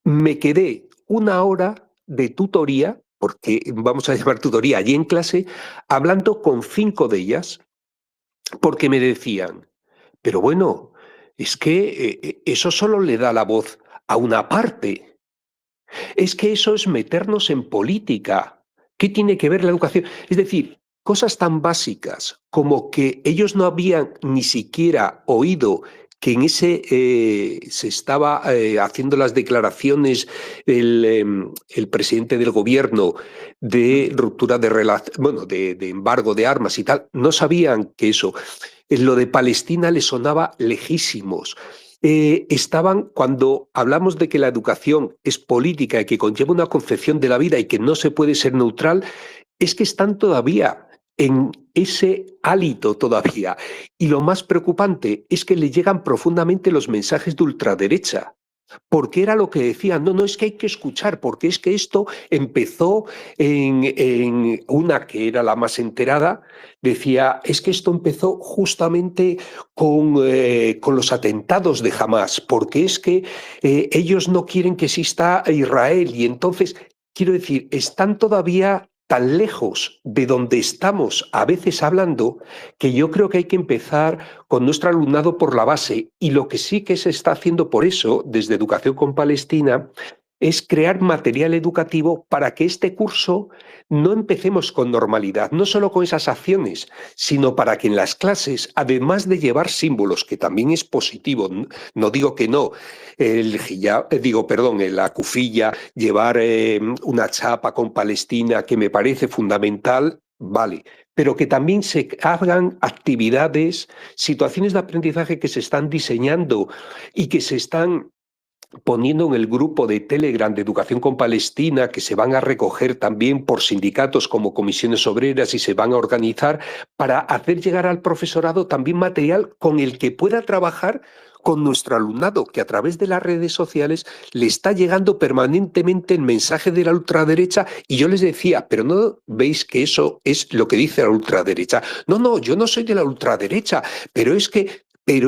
me quedé una hora de tutoría, porque vamos a llamar tutoría allí en clase, hablando con 5 de ellas, porque me decían, pero bueno, es que eso solo le da la voz a una parte. Es que eso es meternos en política. ¿Qué tiene que ver la educación? Es decir, cosas tan básicas como que ellos no habían ni siquiera oído que en ese se estaba haciendo las declaraciones el presidente del gobierno de ruptura de relación, bueno, de embargo de armas y tal, no sabían que eso. Lo de Palestina les sonaba lejísimos. Estaban, cuando hablamos de que la educación es política y que conlleva una concepción de la vida y que no se puede ser neutral, es que están todavía en ese hálito todavía. Y lo más preocupante es que le llegan profundamente los mensajes de ultraderecha. Porque era lo que decían, no, es que hay que escuchar, porque es que esto empezó en una que era la más enterada, decía, es que esto empezó justamente con los atentados de Hamás, porque es que ellos no quieren que exista Israel, y entonces, quiero decir, están todavía tan lejos de donde estamos a veces hablando, que yo creo que hay que empezar con nuestro alumnado por la base. Y lo que sí que se está haciendo por eso, desde Educación con Palestina, es crear material educativo para que este curso no empecemos con normalidad, no solo con esas acciones, sino para que en las clases, además de llevar símbolos, que también es positivo, no digo que no, en la kufilla, llevar una chapa con Palestina, que me parece fundamental, vale, pero que también se hagan actividades, situaciones de aprendizaje que se están diseñando y que se están poniendo en el grupo de Telegram de Educación con Palestina, que se van a recoger también por sindicatos como comisiones obreras y se van a organizar para hacer llegar al profesorado también material con el que pueda trabajar con nuestro alumnado, que a través de las redes sociales le está llegando permanentemente el mensaje de la ultraderecha. Y yo les decía, pero ¿no veis que eso es lo que dice la ultraderecha? No, yo no soy de la ultraderecha, pero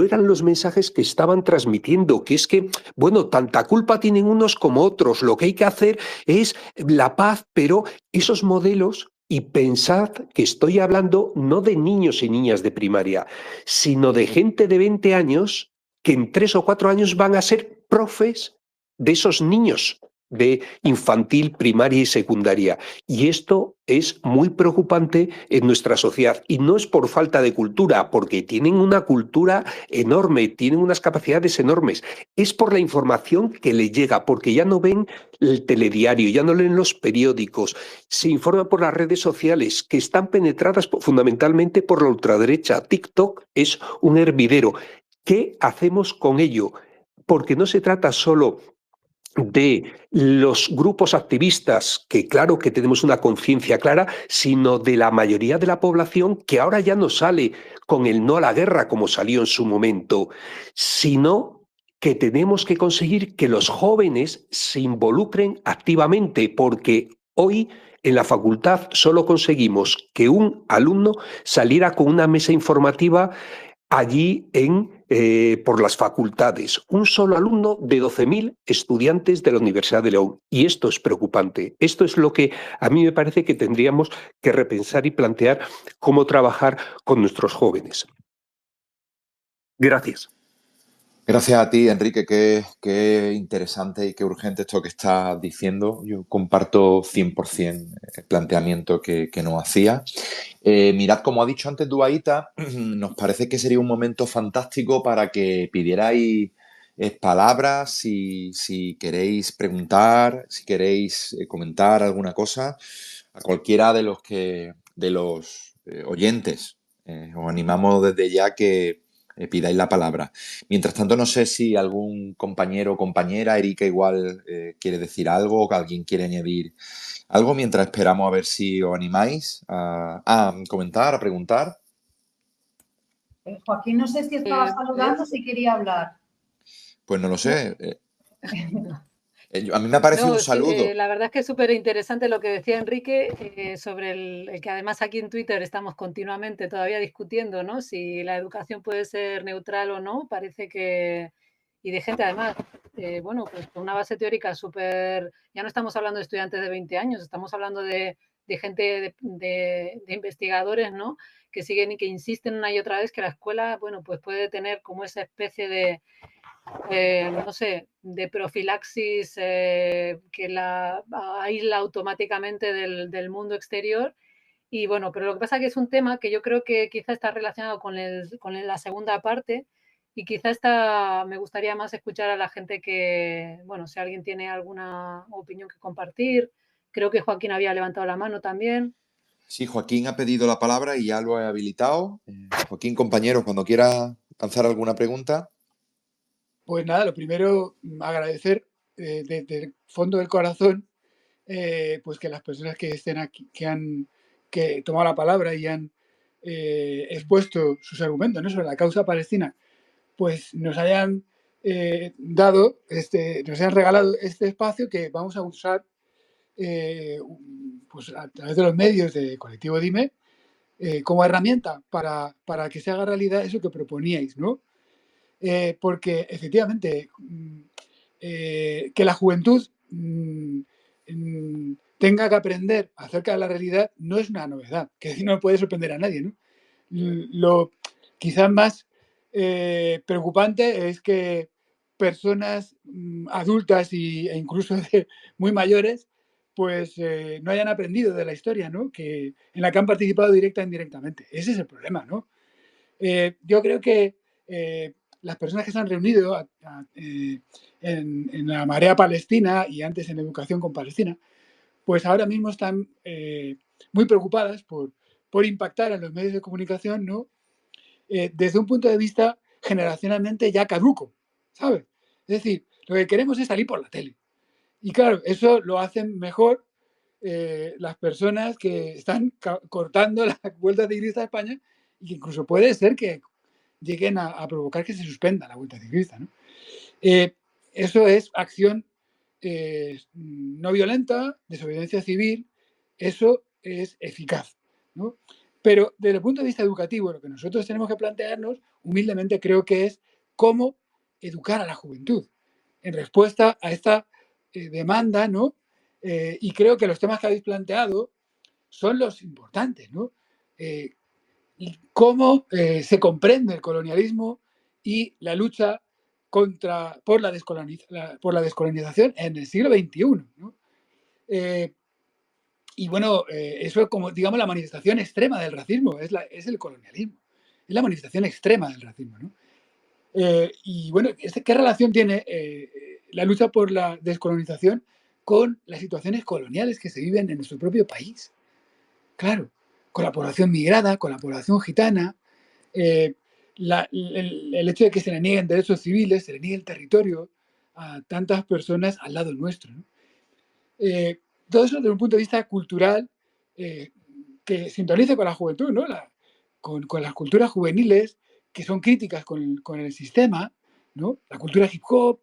eran los mensajes que estaban transmitiendo, que es que, bueno, tanta culpa tienen unos como otros, lo que hay que hacer es la paz, pero esos modelos, y pensad que estoy hablando no de niños y niñas de primaria, sino de gente de 20 años que en 3 o 4 años van a ser profes de esos niños de infantil, primaria y secundaria. Y esto es muy preocupante en nuestra sociedad. Y no es por falta de cultura, porque tienen una cultura enorme, tienen unas capacidades enormes. Es por la información que les llega, porque ya no ven el telediario, ya no leen los periódicos, se informan por las redes sociales, que están penetradas fundamentalmente por la ultraderecha. TikTok es un hervidero. ¿Qué hacemos con ello? Porque no se trata solo de los grupos activistas, que claro que tenemos una conciencia clara, sino de la mayoría de la población que ahora ya no sale con el no a la guerra como salió en su momento, sino que tenemos que conseguir que los jóvenes se involucren activamente, porque hoy en la facultad solo conseguimos que un alumno saliera con una mesa informativa allí en por las facultades. Un solo alumno de 12.000 estudiantes de la Universidad de León. Y esto es preocupante. Esto es lo que a mí me parece que tendríamos que repensar y plantear cómo trabajar con nuestros jóvenes. Gracias. Gracias a ti, Enrique. Qué interesante y qué urgente esto que estás diciendo. Yo comparto 100% el planteamiento que nos hacía. Mirad, como ha dicho antes Duaita, nos parece que sería un momento fantástico para que pidierais palabras, si queréis preguntar, si queréis comentar alguna cosa, a cualquiera de los oyentes. Os animamos desde ya que pidáis la palabra. Mientras tanto, no sé si algún compañero o compañera, Erika igual quiere decir algo o que alguien quiere añadir algo, mientras esperamos a ver si os animáis a comentar, a preguntar. Joaquín, no sé si estaba saludando, si quería hablar. Pues no lo sé. A mí me ha parecido un saludo. Sí, la verdad es que es súper interesante lo que decía Enrique sobre el que además aquí en Twitter estamos continuamente todavía discutiendo, ¿no? Si la educación puede ser neutral o no. Parece que... Y de gente además, bueno, pues con una base teórica súper... Ya no estamos hablando de estudiantes de 20 años, estamos hablando de gente, de investigadores, ¿no? Que siguen y que insisten una y otra vez que la escuela, bueno, pues puede tener como esa especie de... no sé, de profilaxis que la aísla automáticamente del mundo exterior. Y bueno, pero lo que pasa es que es un tema que yo creo que quizá está relacionado con la segunda parte y quizá me gustaría más escuchar a la gente que, bueno, si alguien tiene alguna opinión que compartir. Creo que Joaquín había levantado la mano también. Sí, Joaquín ha pedido la palabra y ya lo he habilitado. Joaquín, compañero, cuando quiera lanzar alguna pregunta. Pues nada, lo primero, agradecer desde el fondo del corazón pues que las personas que estén aquí, que han tomado la palabra y han expuesto sus argumentos, ¿no?, sobre la causa palestina, pues nos hayan dado, nos hayan regalado este espacio que vamos a usar pues a través de los medios de Colectivo Dime como herramienta para que se haga realidad eso que proponíais, ¿no? Porque efectivamente que la juventud tenga que aprender acerca de la realidad no es una novedad, que no puede sorprender a nadie, ¿no? Lo quizás más preocupante es que personas adultas e incluso muy mayores pues no hayan aprendido de la historia, ¿no?, en la que han participado directa e indirectamente. Ese es el problema, ¿no? Yo creo que las personas que se han reunido en la marea palestina y antes en educación con Palestina, pues ahora mismo están muy preocupadas por impactar en los medios de comunicación, ¿no?, desde un punto de vista generacionalmente ya caduco, ¿sabes? Es decir, lo que queremos es salir por la tele. Y claro, eso lo hacen mejor las personas que están cortando la Vuelta Ciclista a España y que incluso puede ser que lleguen a provocar que se suspenda la Vuelta Ciclista, ¿no? Eso es acción no violenta, desobediencia civil, eso es eficaz, ¿no? Pero desde el punto de vista educativo, lo que nosotros tenemos que plantearnos, humildemente creo que es cómo educar a la juventud en respuesta a esta demanda, ¿no? Y creo que los temas que habéis planteado son los importantes, ¿no? Y cómo se comprende el colonialismo y la lucha por la descolonización en el siglo XXI, ¿no? Y bueno, eso es como, digamos, la manifestación extrema del racismo, es el colonialismo, es la manifestación extrema del racismo, ¿no? Y bueno, ¿qué relación tiene la lucha por la descolonización con las situaciones coloniales que se viven en nuestro propio país? Claro, con la población migrada, con la población gitana, el hecho de que se le nieguen derechos civiles, se le niegue el territorio a tantas personas al lado nuestro, ¿no? Todo eso desde un punto de vista cultural que sintonice con la juventud, ¿no? Con las culturas juveniles que son críticas con el sistema, ¿no? La cultura hip hop,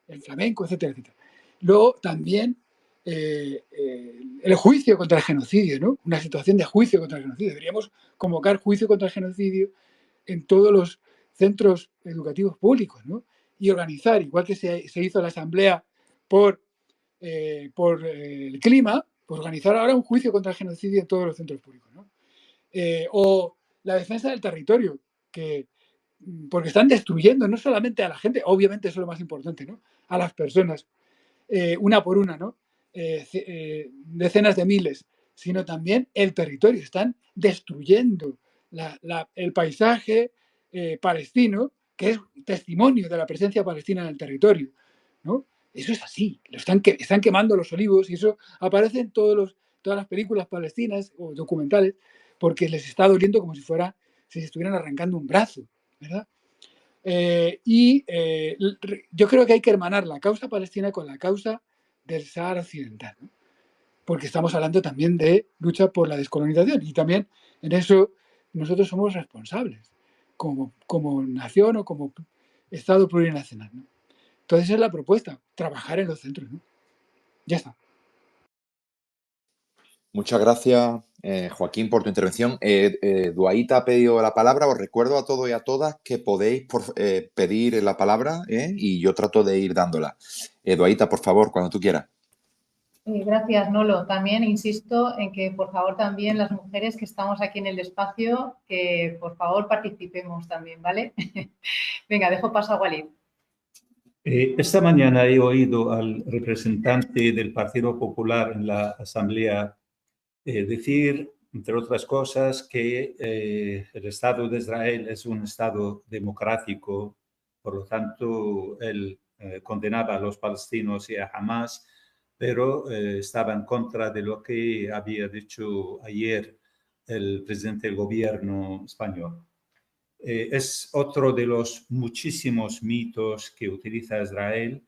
el flamenco, etcétera, etcétera. Luego también el juicio contra el genocidio, ¿no? Una situación de juicio contra el genocidio. Deberíamos convocar juicio contra el genocidio en todos los centros educativos públicos, ¿no? Y organizar, igual que se hizo la asamblea por el clima, pues organizar ahora un juicio contra el genocidio en todos los centros públicos, ¿no? O la defensa del territorio, porque están destruyendo no solamente a la gente, obviamente eso es lo más importante, ¿no? A las personas, una por una, ¿no? Decenas de miles, sino también el territorio. Están destruyendo el paisaje palestino, que es testimonio de la presencia palestina en el territorio, ¿no? Eso es así. Están quemando los olivos y eso aparece en todas las películas palestinas o documentales porque les está doliendo como si se estuvieran arrancando un brazo, ¿verdad? Yo creo que hay que hermanar la causa palestina con la causa del Sáhara Occidental, ¿no? Porque estamos hablando también de lucha por la descolonización y también en eso nosotros somos responsables como nación o como Estado plurinacional, ¿no? Entonces esa es la propuesta, trabajar en los centros, ¿no? Ya está. Muchas gracias, Joaquín, por tu intervención. Duaita ha pedido la palabra. Os recuerdo a todos y a todas que podéis pedir la palabra y yo trato de ir dándola. Duaita, por favor, cuando tú quieras. Gracias, Nolo. También insisto en que, por favor, también las mujeres que estamos aquí en el espacio, que por favor participemos también, ¿vale? Venga, dejo paso a Walid. Esta mañana he oído al representante del Partido Popular en la Asamblea decir, entre otras cosas, que el Estado de Israel es un Estado democrático, por lo tanto, él condenaba a los palestinos y a Hamas, pero estaba en contra de lo que había dicho ayer el presidente del gobierno español. Es otro de los muchísimos mitos que utiliza Israel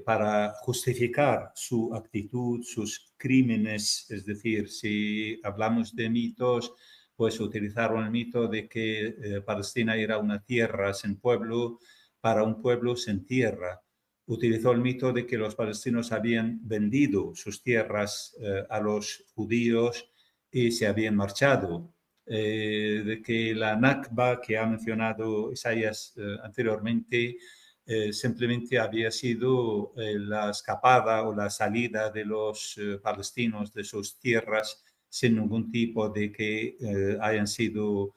para justificar su actitud, sus crímenes. Es decir, si hablamos de mitos, pues utilizaron el mito de que Palestina era una tierra sin pueblo para un pueblo sin tierra. Utilizó el mito de que los palestinos habían vendido sus tierras a los judíos y se habían marchado. De que la Nakba que ha mencionado Isaías anteriormente simplemente había sido la escapada o la salida de los palestinos de sus tierras sin ningún tipo de que hayan sido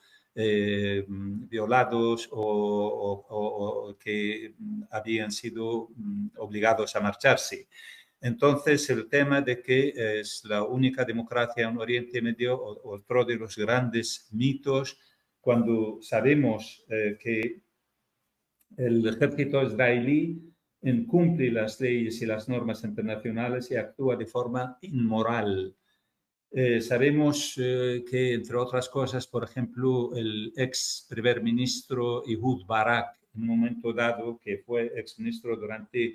violados o que habían sido obligados a marcharse. Entonces, el tema de que es la única democracia en Oriente Medio, otro de los grandes mitos, cuando sabemos que el ejército israelí incumple las leyes y las normas internacionales y actúa de forma inmoral. Sabemos que, entre otras cosas, por ejemplo, el ex primer ministro Ehud Barak, en un momento dado, que fue ex ministro durante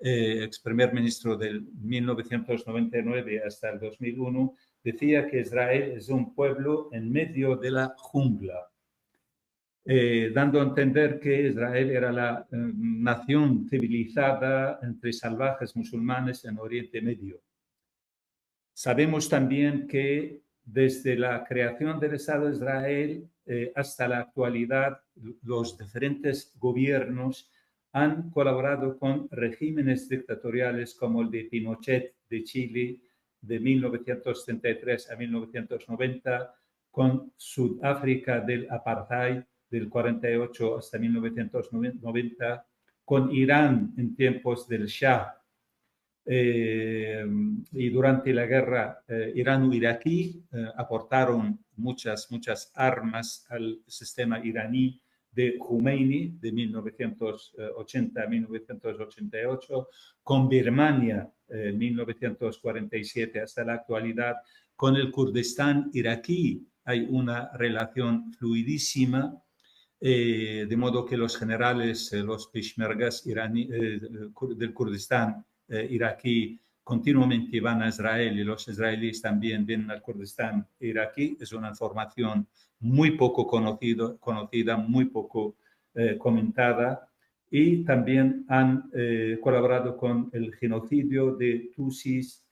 ex primer ministro del 1999 hasta el 2001, decía que Israel es un pueblo en medio de la jungla, dando a entender que Israel era la nación civilizada entre salvajes musulmanes en Oriente Medio. Sabemos también que desde la creación del Estado de Israel hasta la actualidad, los diferentes gobiernos han colaborado con regímenes dictatoriales como el de Pinochet de Chile de 1973 a 1990, con Sudáfrica del apartheid del 48 hasta 1990, con Irán en tiempos del Shah y durante la guerra irano-iraquí aportaron muchas armas al sistema iraní de Khomeini de 1980 a 1988, con Birmania 1947 hasta la actualidad, con el Kurdistán iraquí hay una relación fluidísima, de modo que los generales, los peshmergas del Kurdistán iraquí continuamente van a Israel y los israelíes también vienen al Kurdistán iraquí. Es una información muy poco conocida, muy poco comentada, y también han colaborado con el genocidio de Tutsis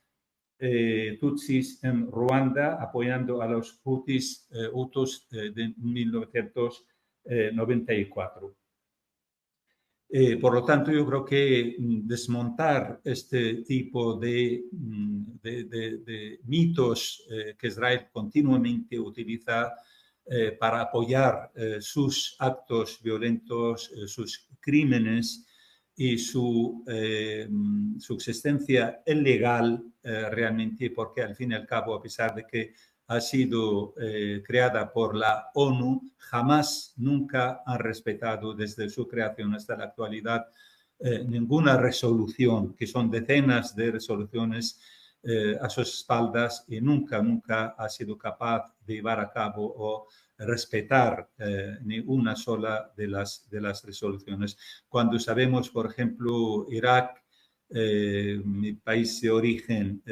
en Ruanda, apoyando a los Hutus de 1994 94. Por lo tanto, yo creo que desmontar este tipo de mitos que Israel continuamente utiliza para apoyar sus actos violentos, sus crímenes y su existencia ilegal realmente, porque al fin y al cabo, a pesar de que ha sido creada por la ONU, jamás, nunca han respetado desde su creación hasta la actualidad ninguna resolución, que son decenas de resoluciones a sus espaldas, y nunca ha sido capaz de llevar a cabo o respetar ni una sola de las resoluciones. Cuando sabemos, por ejemplo, Irak, mi país de origen,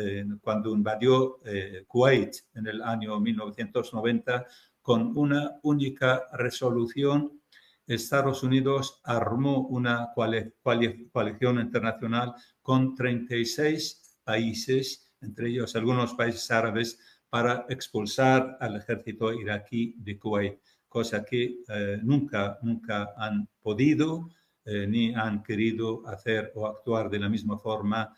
cuando invadió Kuwait en el año 1990, con una única resolución, Estados Unidos armó una coalición internacional con 36 países, entre ellos algunos países árabes, para expulsar al ejército iraquí de Kuwait, cosa que nunca han podido ni han querido hacer o actuar de la misma forma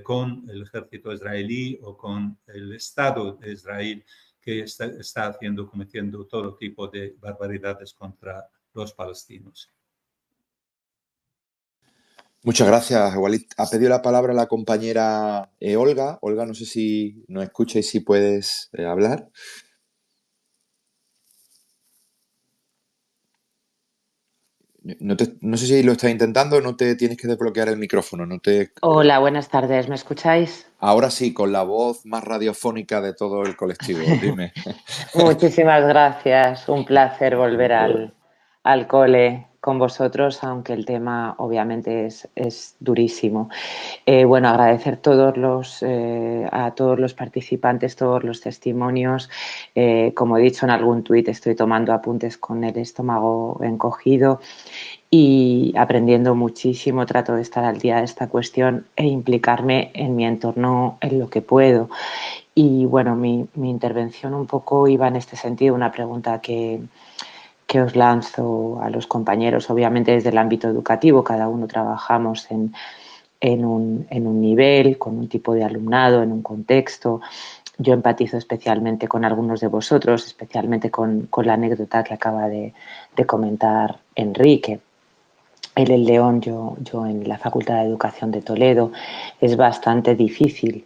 con el ejército israelí o con el Estado de Israel, que está cometiendo todo tipo de barbaridades contra los palestinos. Muchas gracias, Walid. Ha pedido la palabra la compañera Olga. Olga, no sé si nos escucha y si puedes hablar. No sé si lo estás intentando, no te tienes que desbloquear el micrófono. Hola, buenas tardes, ¿me escucháis? Ahora sí, con la voz más radiofónica de todo el colectivo, dime. Muchísimas gracias, un placer volver al cole con vosotros, aunque el tema obviamente es durísimo. Bueno, agradecer a todos los participantes, todos los testimonios. Como he dicho en algún tuit, estoy tomando apuntes con el estómago encogido y aprendiendo muchísimo. Trato de estar al día de esta cuestión e implicarme en mi entorno en lo que puedo. Y bueno, mi intervención un poco iba en este sentido, una pregunta que os lanzo a los compañeros, obviamente desde el ámbito educativo, cada uno trabajamos en un nivel, con un tipo de alumnado, en un contexto. Yo empatizo especialmente con algunos de vosotros, especialmente con la anécdota que acaba de comentar Enrique. Él en León, yo en la Facultad de Educación de Toledo. Es bastante difícil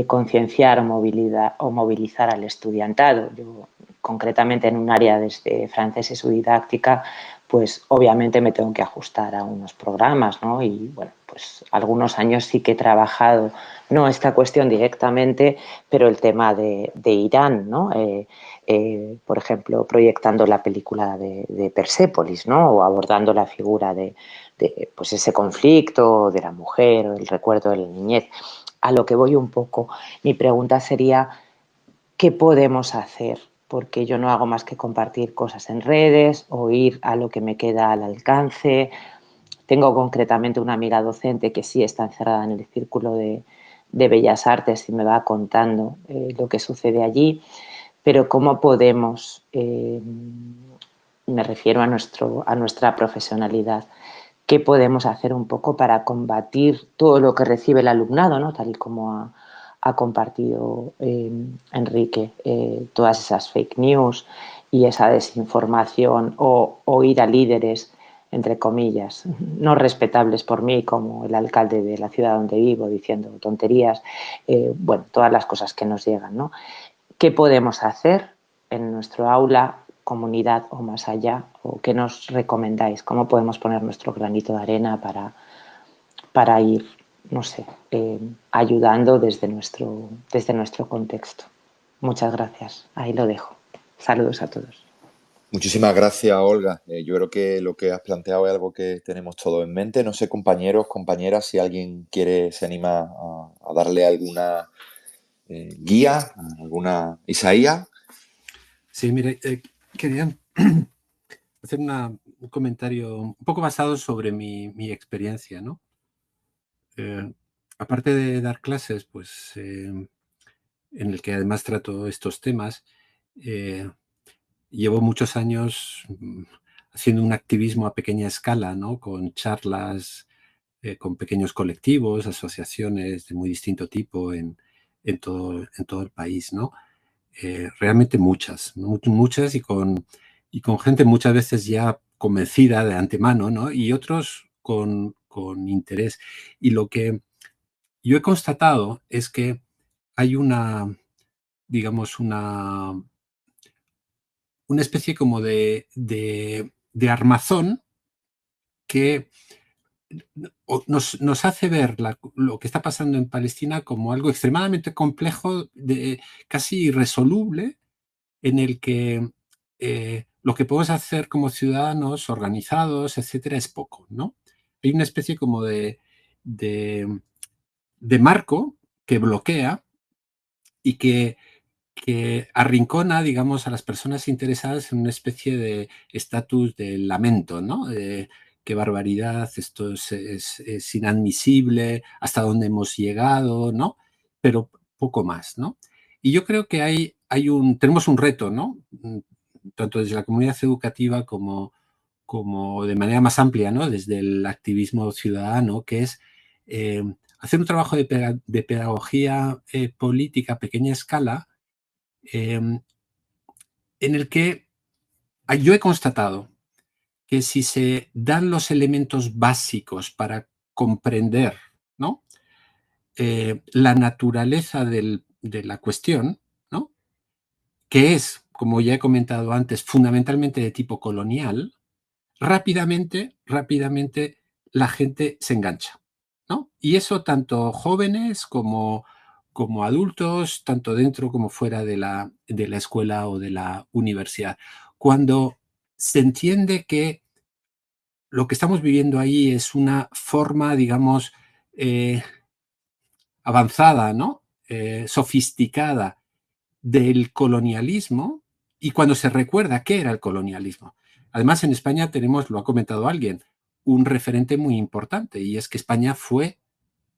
concienciar o movilizar al estudiantado. Yo, concretamente en un área desde francés y su didáctica, pues obviamente me tengo que ajustar a unos programas, ¿no? Y bueno, pues algunos años sí que he trabajado, no esta cuestión directamente, pero el tema de Irán, ¿no? Por ejemplo, proyectando la película de Persépolis, ¿no? O abordando la figura de pues ese conflicto de la mujer o el recuerdo de la niñez. A lo que voy un poco, mi pregunta sería, ¿qué podemos hacer? Porque yo no hago más que compartir cosas en redes o ir a lo que me queda al alcance. Tengo concretamente una amiga docente que sí está encerrada en el círculo de Bellas Artes y me va contando lo que sucede allí. Pero ¿cómo podemos, me refiero a nuestra profesionalidad, qué podemos hacer un poco para combatir todo lo que recibe el alumnado, ¿no? Tal y como ha compartido Enrique, todas esas fake news y esa desinformación, o ir a líderes, entre comillas, no respetables por mí, como el alcalde de la ciudad donde vivo, diciendo tonterías, bueno, todas las cosas que nos llegan, ¿no? ¿Qué podemos hacer en nuestro aula, comunidad o más allá? ¿O qué nos recomendáis? ¿Cómo podemos poner nuestro granito de arena para ir, no sé, ayudando desde nuestro contexto? Muchas gracias. Ahí lo dejo. Saludos a todos. Muchísimas gracias, Olga. Yo creo que lo que has planteado es algo que tenemos todos en mente. No sé, compañeros, compañeras, si alguien se anima a darle alguna guía, alguna Isaías. Sí, mire, quería hacer un comentario un poco basado sobre mi experiencia, ¿no? Aparte de dar clases, pues en el que además trato estos temas, llevo muchos años haciendo un activismo a pequeña escala, ¿no? Con charlas, con pequeños colectivos, asociaciones de muy distinto tipo en todo el país, ¿no? Realmente muchas, ¿no? Muchas y con gente muchas veces ya convencida de antemano, ¿no? Y otros con interés. Y lo que yo he constatado es que hay una, digamos, una especie como de armazón que nos hace ver lo que está pasando en Palestina como algo extremadamente complejo, casi irresoluble, en el que lo que podemos hacer como ciudadanos organizados, etcétera, es poco, ¿no? Hay una especie como de marco que bloquea y que arrincona, digamos, a las personas interesadas en una especie de estatus de lamento, ¿no? Qué barbaridad, esto es inadmisible, hasta dónde hemos llegado, ¿no? Pero poco más, ¿no? Y yo creo que tenemos un reto, ¿no? Tanto desde la comunidad educativa como de manera más amplia, ¿no? Desde el activismo ciudadano, que es hacer un trabajo de pedagogía política a pequeña escala, en el que yo he constatado que si se dan los elementos básicos para comprender, ¿no? La naturaleza de la cuestión, ¿no? Que es, como ya he comentado antes, fundamentalmente de tipo colonial, rápidamente la gente se engancha, ¿no? Y eso tanto jóvenes como adultos, tanto dentro como fuera de la escuela o de la universidad. Cuando se entiende que lo que estamos viviendo ahí es una forma, digamos, avanzada, ¿no? Sofisticada del colonialismo, y cuando se recuerda qué era el colonialismo. Además, en España tenemos, lo ha comentado alguien, un referente muy importante, y es que España fue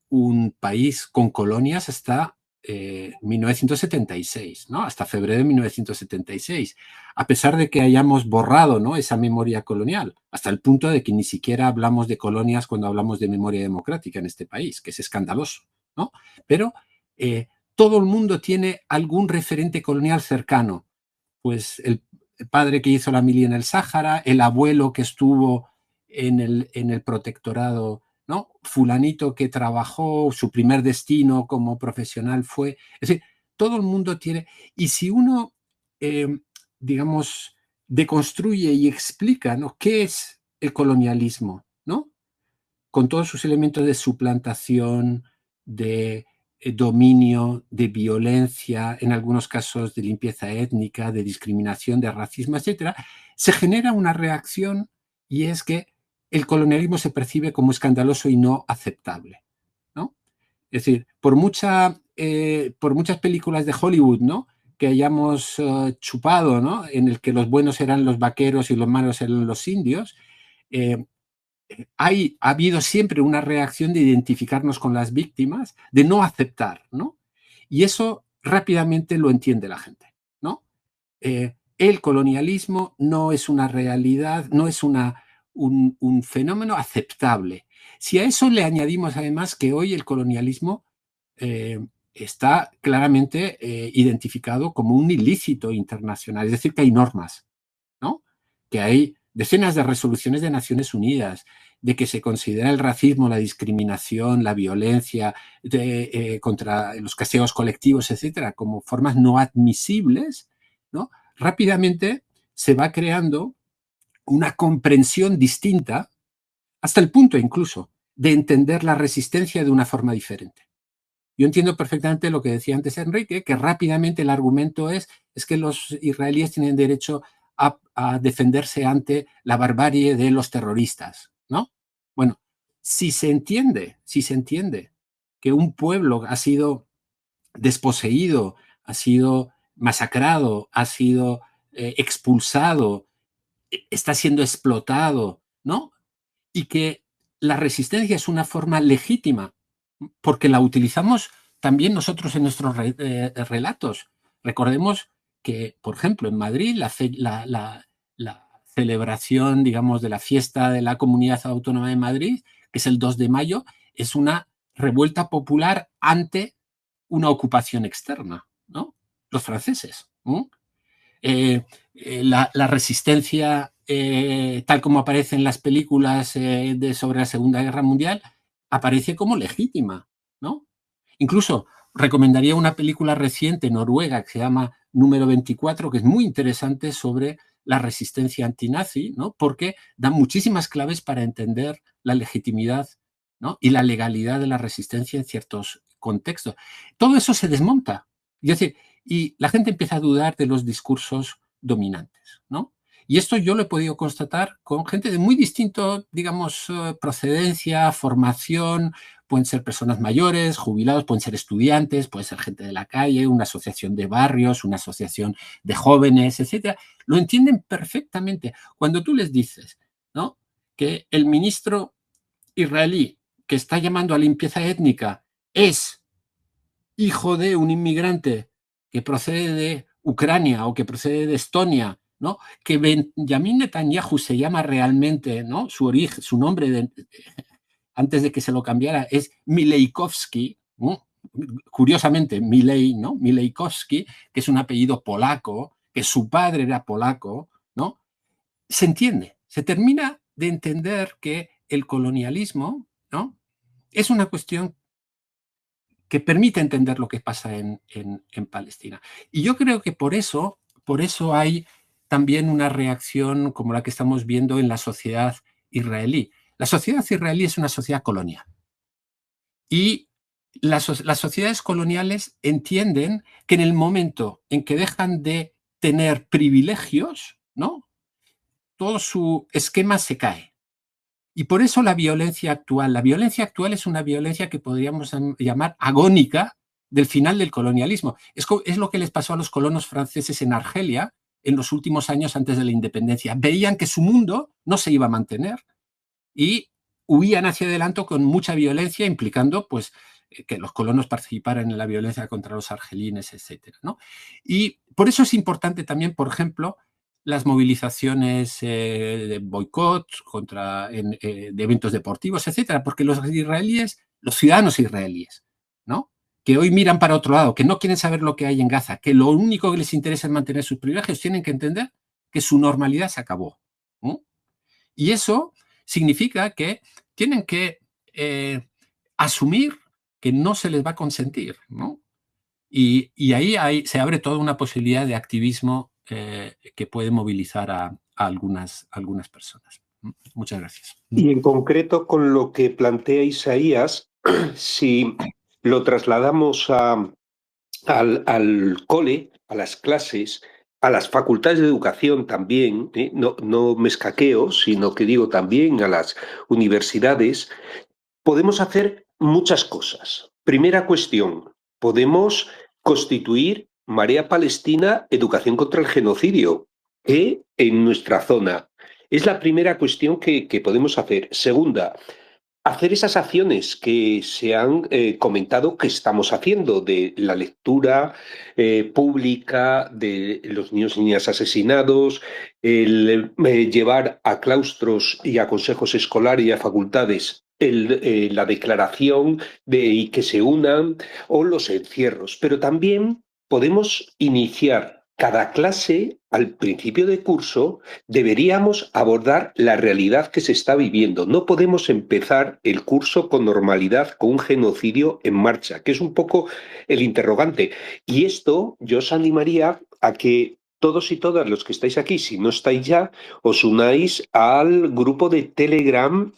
un país con colonias hasta 1976, ¿no? Hasta febrero de 1976, a pesar de que hayamos borrado, ¿no? esa memoria colonial, hasta el punto de que ni siquiera hablamos de colonias cuando hablamos de memoria democrática en este país, que es escandaloso, ¿no? Pero todo el mundo tiene algún referente colonial cercano, pues el padre que hizo la mili en el Sáhara, el abuelo que estuvo en el protectorado, ¿no? Fulanito que trabajó, su primer destino como profesional fue... Es decir, todo el mundo tiene... Y si uno, digamos, deconstruye y explica, ¿no? ¿Qué es el colonialismo? ¿No? Con todos sus elementos de suplantación, de dominio, de violencia, en algunos casos de limpieza étnica, de discriminación, de racismo, etcétera, se genera una reacción, y es que el colonialismo se percibe como escandaloso y no aceptable, ¿no? Es decir, por muchas películas de Hollywood, ¿no? que hayamos chupado, ¿no? en el que los buenos eran los vaqueros y los malos eran los indios, ha habido siempre una reacción de identificarnos con las víctimas, de no aceptar, ¿no? Y eso rápidamente lo entiende la gente, ¿no? El colonialismo no es una realidad, no es un fenómeno aceptable. Si a eso le añadimos además que hoy el colonialismo está claramente identificado como un ilícito internacional, es decir, que hay normas, ¿no? Que hay decenas de resoluciones de Naciones Unidas, de que se considera el racismo, la discriminación, la violencia contra los castigos colectivos, etcétera, como formas no admisibles, ¿no? Rápidamente se va creando una comprensión distinta, hasta el punto incluso de entender la resistencia de una forma diferente. Yo entiendo perfectamente lo que decía antes Enrique, que rápidamente el argumento es que los israelíes tienen derecho a defenderse ante la barbarie de los terroristas, ¿no? Bueno, si se entiende que un pueblo ha sido desposeído, ha sido masacrado, ha sido expulsado, está siendo explotado, ¿no? Y que la resistencia es una forma legítima, porque la utilizamos también nosotros en nuestros relatos. Recordemos que, por ejemplo, en Madrid la celebración, digamos, de la fiesta de la Comunidad Autónoma de Madrid, que es el 2 de mayo, es una revuelta popular ante una ocupación externa, ¿no? Los franceses. La resistencia, tal como aparece en las películas sobre la Segunda Guerra Mundial, aparece como legítima, ¿no? Incluso recomendaría una película reciente noruega que se llama Número 24, que es muy interesante sobre la resistencia antinazi, ¿no? Porque da muchísimas claves para entender la legitimidad, ¿no? Y la legalidad de la resistencia en ciertos contextos. Todo eso se desmonta. Es decir, y la gente empieza a dudar de los discursos dominantes, ¿no? Y esto yo lo he podido constatar con gente de muy distinto, digamos, procedencia, formación. Pueden ser personas mayores, jubilados, pueden ser estudiantes, puede ser gente de la calle, una asociación de barrios, una asociación de jóvenes, etcétera. Lo entienden perfectamente. Cuando tú les dices, ¿no?, que el ministro israelí que está llamando a limpieza étnica es hijo de un inmigrante que procede de Ucrania o que procede de Estonia, ¿no?, que Benjamin Netanyahu se llama realmente, ¿no?, su origen, su nombre antes de que se lo cambiara es Milejkowski, ¿no?, curiosamente Milei, ¿no?, Milejkowski, que es un apellido polaco, que su padre era polaco, ¿no? Se entiende, se termina de entender que el colonialismo, ¿no?, es una cuestión que permite entender lo que pasa en Palestina. Y yo creo que por eso hay también una reacción como la que estamos viendo en la sociedad israelí. La sociedad israelí es una sociedad colonial. Y las sociedades coloniales entienden que en el momento en que dejan de tener privilegios, ¿no?, todo su esquema se cae. Y por eso la violencia actual es una violencia que podríamos llamar agónica del final del colonialismo. Es lo que les pasó a los colonos franceses en Argelia en los últimos años antes de la independencia. Veían que su mundo no se iba a mantener y huían hacia adelante con mucha violencia, implicando pues, que los colonos participaran en la violencia contra los argelines, etc., ¿no? Y por eso es importante también, por ejemplo, las movilizaciones de boicot de eventos deportivos, etcétera, porque los israelíes, los ciudadanos israelíes, ¿no?, que hoy miran para otro lado, que no quieren saber lo que hay en Gaza, que lo único que les interesa es mantener sus privilegios, tienen que entender que su normalidad se acabó, ¿no? Y eso significa que tienen que asumir que no se les va a consentir, ¿no? Y ahí se abre toda una posibilidad de activismo que puede movilizar a algunas personas. Muchas gracias. Y en concreto con lo que plantea Isaías, si lo trasladamos al cole, a las clases, a las facultades de educación también, no me escaqueo, sino que digo también a las universidades, podemos hacer muchas cosas. Primera cuestión, podemos constituir Marea Palestina Educación contra el Genocidio, que en nuestra zona es la primera cuestión que podemos hacer. Segunda, hacer esas acciones que se han comentado que estamos haciendo, de la lectura pública de los niños y niñas asesinados, el llevar a claustros y a consejos escolares y a facultades la declaración y que se unan, o los encierros. Pero también podemos iniciar cada clase, al principio de curso, deberíamos abordar la realidad que se está viviendo. No podemos empezar el curso con normalidad, con un genocidio en marcha, que es un poco el interrogante. Y esto yo os animaría a que todos y todas los que estáis aquí, si no estáis ya, os unáis al grupo de Telegram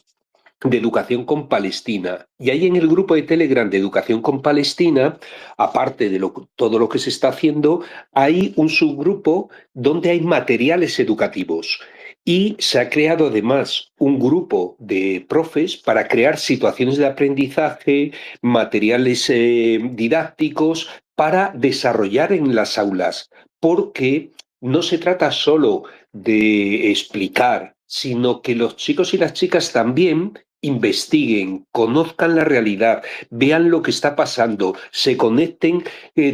de Educación con Palestina. Y ahí en el grupo de Telegram de Educación con Palestina, aparte de todo lo que se está haciendo, hay un subgrupo donde hay materiales educativos. Y se ha creado además un grupo de profes para crear situaciones de aprendizaje, materiales didácticos para desarrollar en las aulas, porque no se trata solo de explicar, sino que los chicos y las chicas también investiguen, conozcan la realidad, vean lo que está pasando, se conecten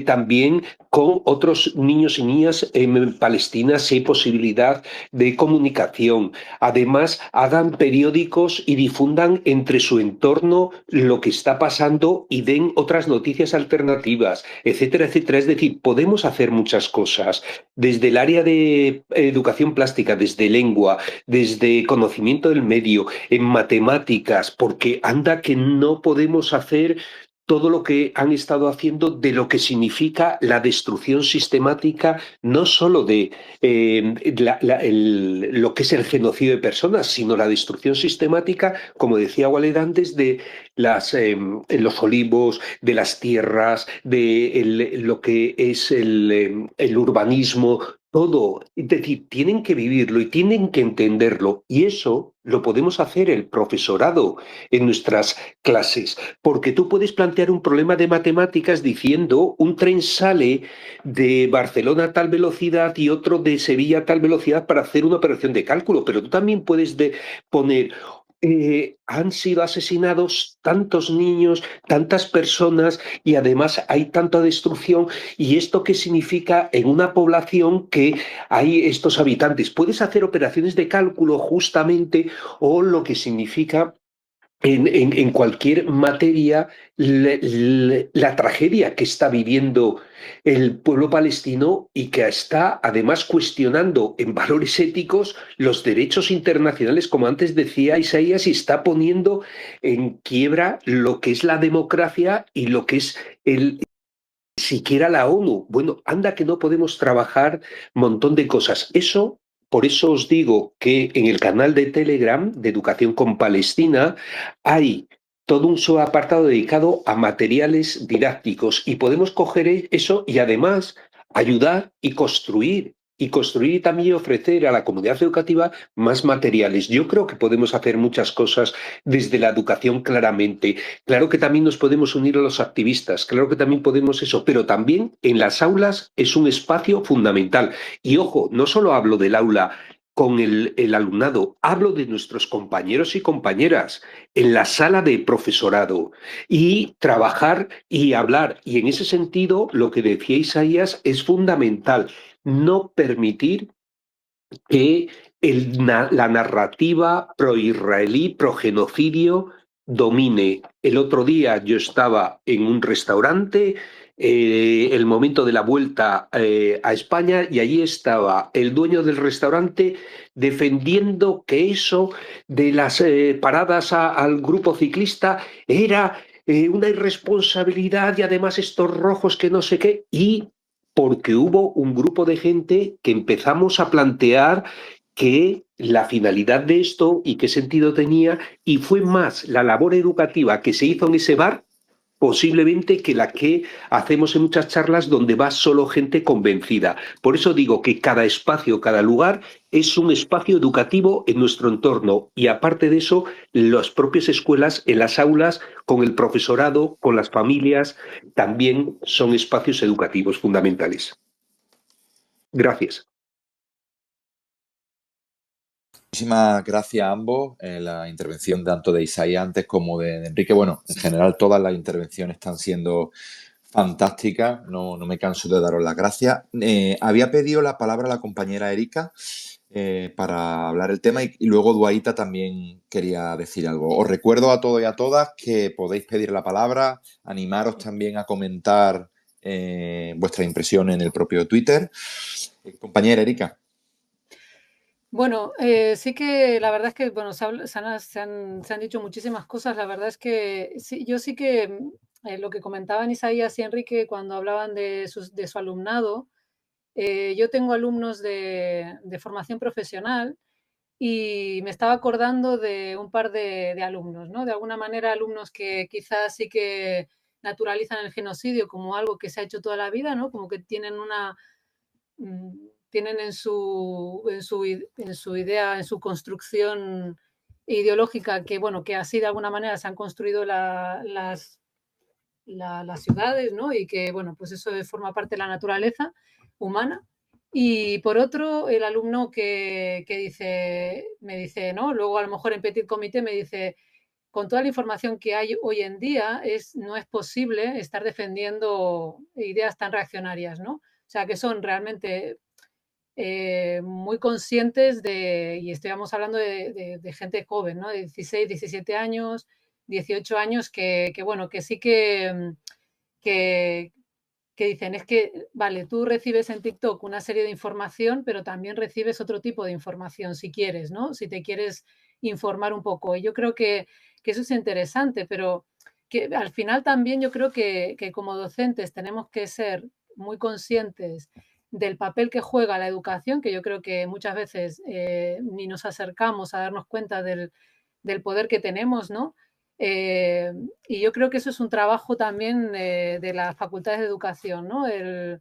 también con otros niños y niñas en Palestina si hay posibilidad de comunicación. Además, hagan periódicos y difundan entre su entorno lo que está pasando y den otras noticias alternativas, etcétera, etcétera. Es decir, podemos hacer muchas cosas desde el área de educación plástica, desde lengua, desde conocimiento del medio, en matemáticas, porque anda que no podemos hacer todo lo que han estado haciendo de lo que significa la destrucción sistemática, no solo de lo que es el genocidio de personas, sino la destrucción sistemática, como decía Walid antes, de los olivos, de las tierras, de lo que es el urbanismo, todo. Es decir, tienen que vivirlo y tienen que entenderlo. Y eso lo podemos hacer el profesorado en nuestras clases, porque tú puedes plantear un problema de matemáticas diciendo un tren sale de Barcelona a tal velocidad y otro de Sevilla a tal velocidad para hacer una operación de cálculo, pero tú también puedes poner han sido asesinados tantos niños, tantas personas y además hay tanta destrucción. ¿Y esto qué significa en una población que hay estos habitantes? Puedes hacer operaciones de cálculo justamente o lo que significa en cualquier materia la tragedia que está viviendo el pueblo palestino y que está además cuestionando en valores éticos los derechos internacionales, como antes decía Isaías, y está poniendo en quiebra lo que es la democracia y lo que es siquiera la ONU. Bueno, anda que no podemos trabajar un montón de cosas. Por eso os digo que en el canal de Telegram de Educación con Palestina hay todo un subapartado dedicado a materiales didácticos y podemos coger eso y además ayudar y construir y también ofrecer a la comunidad educativa más materiales. Yo creo que podemos hacer muchas cosas desde la educación claramente. Claro que también nos podemos unir a los activistas, claro que también podemos eso, pero también en las aulas es un espacio fundamental. Y ojo, no solo hablo del aula con el alumnado, hablo de nuestros compañeros y compañeras en la sala de profesorado y trabajar y hablar. Y en ese sentido, lo que decía Isaías es fundamental, no permitir que la narrativa pro-israelí, pro-genocidio, domine. El otro día yo estaba en un restaurante, el momento de la vuelta a España, y allí estaba el dueño del restaurante defendiendo que eso de las paradas al grupo ciclista era una irresponsabilidad y además estos rojos que no sé qué, y porque hubo un grupo de gente que empezamos a plantear que la finalidad de esto y qué sentido tenía, y fue más la labor educativa que se hizo en ese bar posiblemente que la que hacemos en muchas charlas donde va solo gente convencida. Por eso digo que cada espacio, cada lugar es un espacio educativo en nuestro entorno y aparte de eso, las propias escuelas en las aulas, con el profesorado, con las familias, también son espacios educativos fundamentales. Gracias. Muchísimas gracias a ambos. La intervención tanto de Isaías antes como de Enrique. Bueno, en general todas las intervenciones están siendo fantásticas. No me canso de daros las gracias. Había pedido la palabra la compañera Erika para hablar el tema y luego Duaita también quería decir algo. Os recuerdo a todos y a todas que podéis pedir la palabra, animaros también a comentar vuestra impresión en el propio Twitter. Compañera Erika. Bueno, sí que la verdad es que bueno, se han dicho muchísimas cosas. La verdad es que sí, yo sí que lo que comentaban Isaías y Enrique cuando hablaban de su alumnado, yo tengo alumnos de formación profesional y me estaba acordando de un par de alumnos, ¿no? De alguna manera alumnos que quizás sí que naturalizan el genocidio como algo que se ha hecho toda la vida, ¿no? Como que tienen tienen en su idea, en su construcción ideológica, que bueno, que así de alguna manera se han construido las ciudades, ¿no? Y que bueno, pues eso forma parte de la naturaleza humana. Y por otro, el alumno que me dice, ¿no? Luego a lo mejor en petit comité me dice, con toda la información que hay hoy en día, no es posible estar defendiendo ideas tan reaccionarias, ¿no? O sea, que son realmente muy conscientes y estamos hablando de gente joven, ¿no? De 16, 17 años, 18 años, bueno, que sí que dicen, es que, vale, tú recibes en TikTok una serie de información, pero también recibes otro tipo de información si quieres, ¿no? Si te quieres informar un poco. Y yo creo que eso es interesante, pero que al final también yo creo que como docentes tenemos que ser muy conscientes del papel que juega la educación, que yo creo que muchas veces ni nos acercamos a darnos cuenta del poder que tenemos, ¿no? Y yo creo que eso es un trabajo también de las facultades de educación, ¿no? El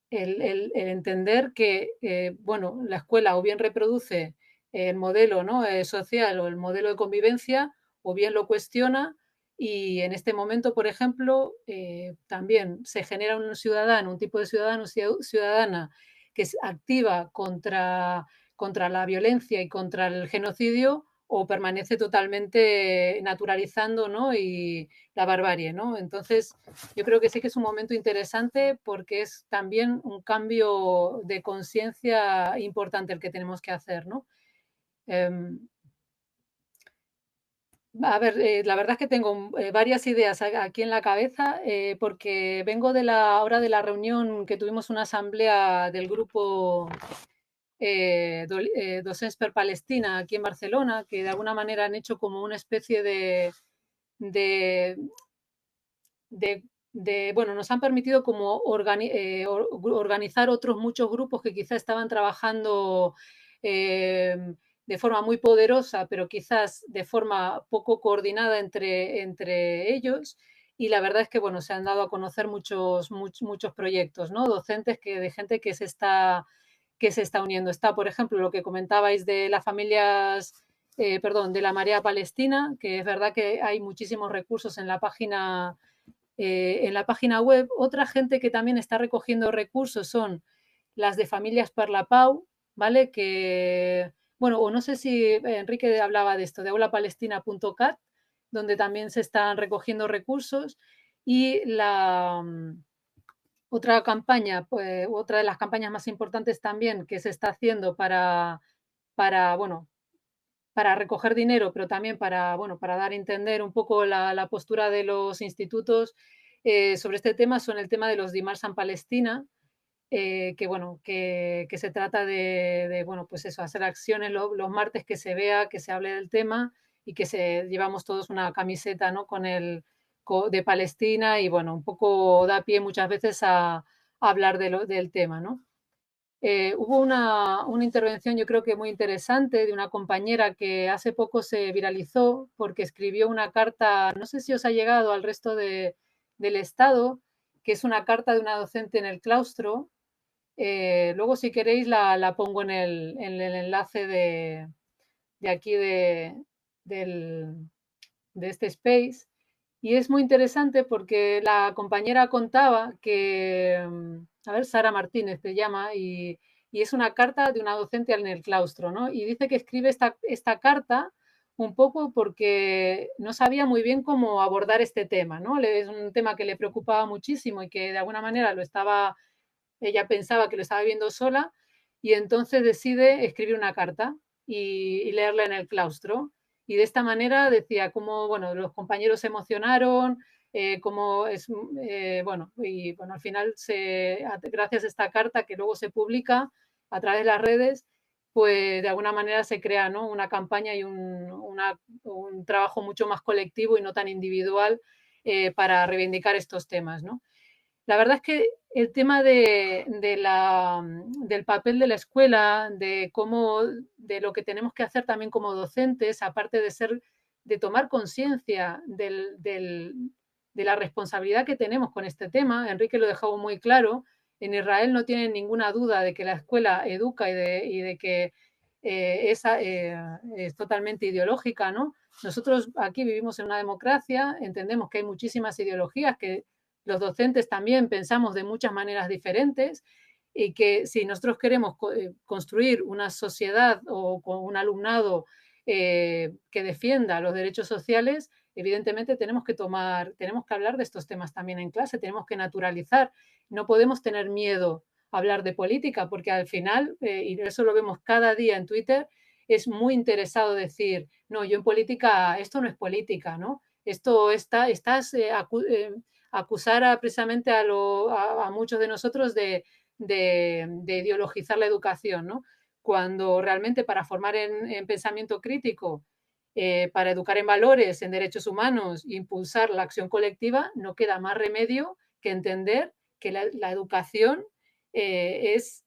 entender que, bueno, la escuela o bien reproduce el modelo, ¿no? Social o el modelo de convivencia, o bien lo cuestiona, y en este momento, por ejemplo, también se genera un ciudadano, un tipo de ciudadano, ciudadana que es activa contra la violencia y contra el genocidio, o permanece totalmente naturalizando, ¿no? Y la barbarie, ¿no? Entonces, yo creo que sí que es un momento interesante porque es también un cambio de conciencia importante el que tenemos que hacer, ¿no? A ver, la verdad es que tengo varias ideas aquí en la cabeza porque vengo de la hora de la reunión que tuvimos una asamblea del grupo Docents per Palestina aquí en Barcelona, que de alguna manera han hecho como una especie bueno, nos han permitido como organizar otros muchos grupos que quizás estaban trabajando de forma muy poderosa, pero quizás de forma poco coordinada entre ellos. Y la verdad es que, bueno, se han dado a conocer muchos proyectos, ¿no? Docentes de gente que se está uniendo. Está, por ejemplo, lo que comentabais de las familias, de la Marea Palestina, que es verdad que hay muchísimos recursos en la página web. Otra gente que también está recogiendo recursos son las de Familias per la Pau, ¿vale? Que, bueno, o no sé si Enrique hablaba de esto, de aulapalestina.cat, donde también se están recogiendo recursos. Y otra campaña, pues, otra de las campañas más importantes también que se está haciendo para recoger dinero, pero también para dar a entender un poco la postura de los institutos sobre este tema, son el tema de los Dimars en Palestina, que se trata de pues eso, hacer acciones los martes, que se vea, que se hable del tema, y que llevamos todos una camiseta, ¿no? de Palestina, y bueno, un poco da pie muchas veces a hablar del tema, ¿no? Hubo una intervención, yo creo que muy interesante, de una compañera que hace poco se viralizó porque escribió una carta, no sé si os ha llegado al resto del Estado, que es una carta de una docente en el claustro. Luego, si queréis, la pongo en el enlace de aquí de este space. Y es muy interesante porque la compañera contaba que, a ver, Sara Martínez se llama, y es una carta de una docente en el claustro, ¿no? Y dice que escribe esta carta un poco porque no sabía muy bien cómo abordar este tema, ¿no? Es un tema que le preocupaba muchísimo y que de alguna manera ella pensaba que lo estaba viendo sola, y entonces decide escribir una carta y leerla en el claustro. Y de esta manera decía cómo, bueno, los compañeros se emocionaron, cómo es, al final, gracias a esta carta que luego se publica a través de las redes, pues de alguna manera se crea, ¿no? Una campaña y un trabajo mucho más colectivo y no tan individual para reivindicar estos temas, ¿no? La verdad es que el tema del papel de la escuela, de lo que tenemos que hacer también como docentes, aparte de tomar conciencia de la responsabilidad que tenemos con este tema. Enrique lo dejó muy claro. En Israel no tienen ninguna duda de que la escuela educa y de que es totalmente ideológica, ¿no? Nosotros aquí vivimos en una democracia, entendemos que hay muchísimas ideologías, que los docentes también pensamos de muchas maneras diferentes, y que si nosotros queremos construir una sociedad o con un alumnado que defienda los derechos sociales, evidentemente tenemos que hablar de estos temas también en clase, tenemos que naturalizar. No podemos tener miedo a hablar de política, porque al final, y eso lo vemos cada día en Twitter, es muy interesado decir, no, yo en política, esto no es política, ¿no? Esto acusar precisamente a muchos de nosotros de ideologizar la educación, ¿no? Cuando realmente para formar en pensamiento crítico, para educar en valores, en derechos humanos, impulsar la acción colectiva, no queda más remedio que entender que la educación es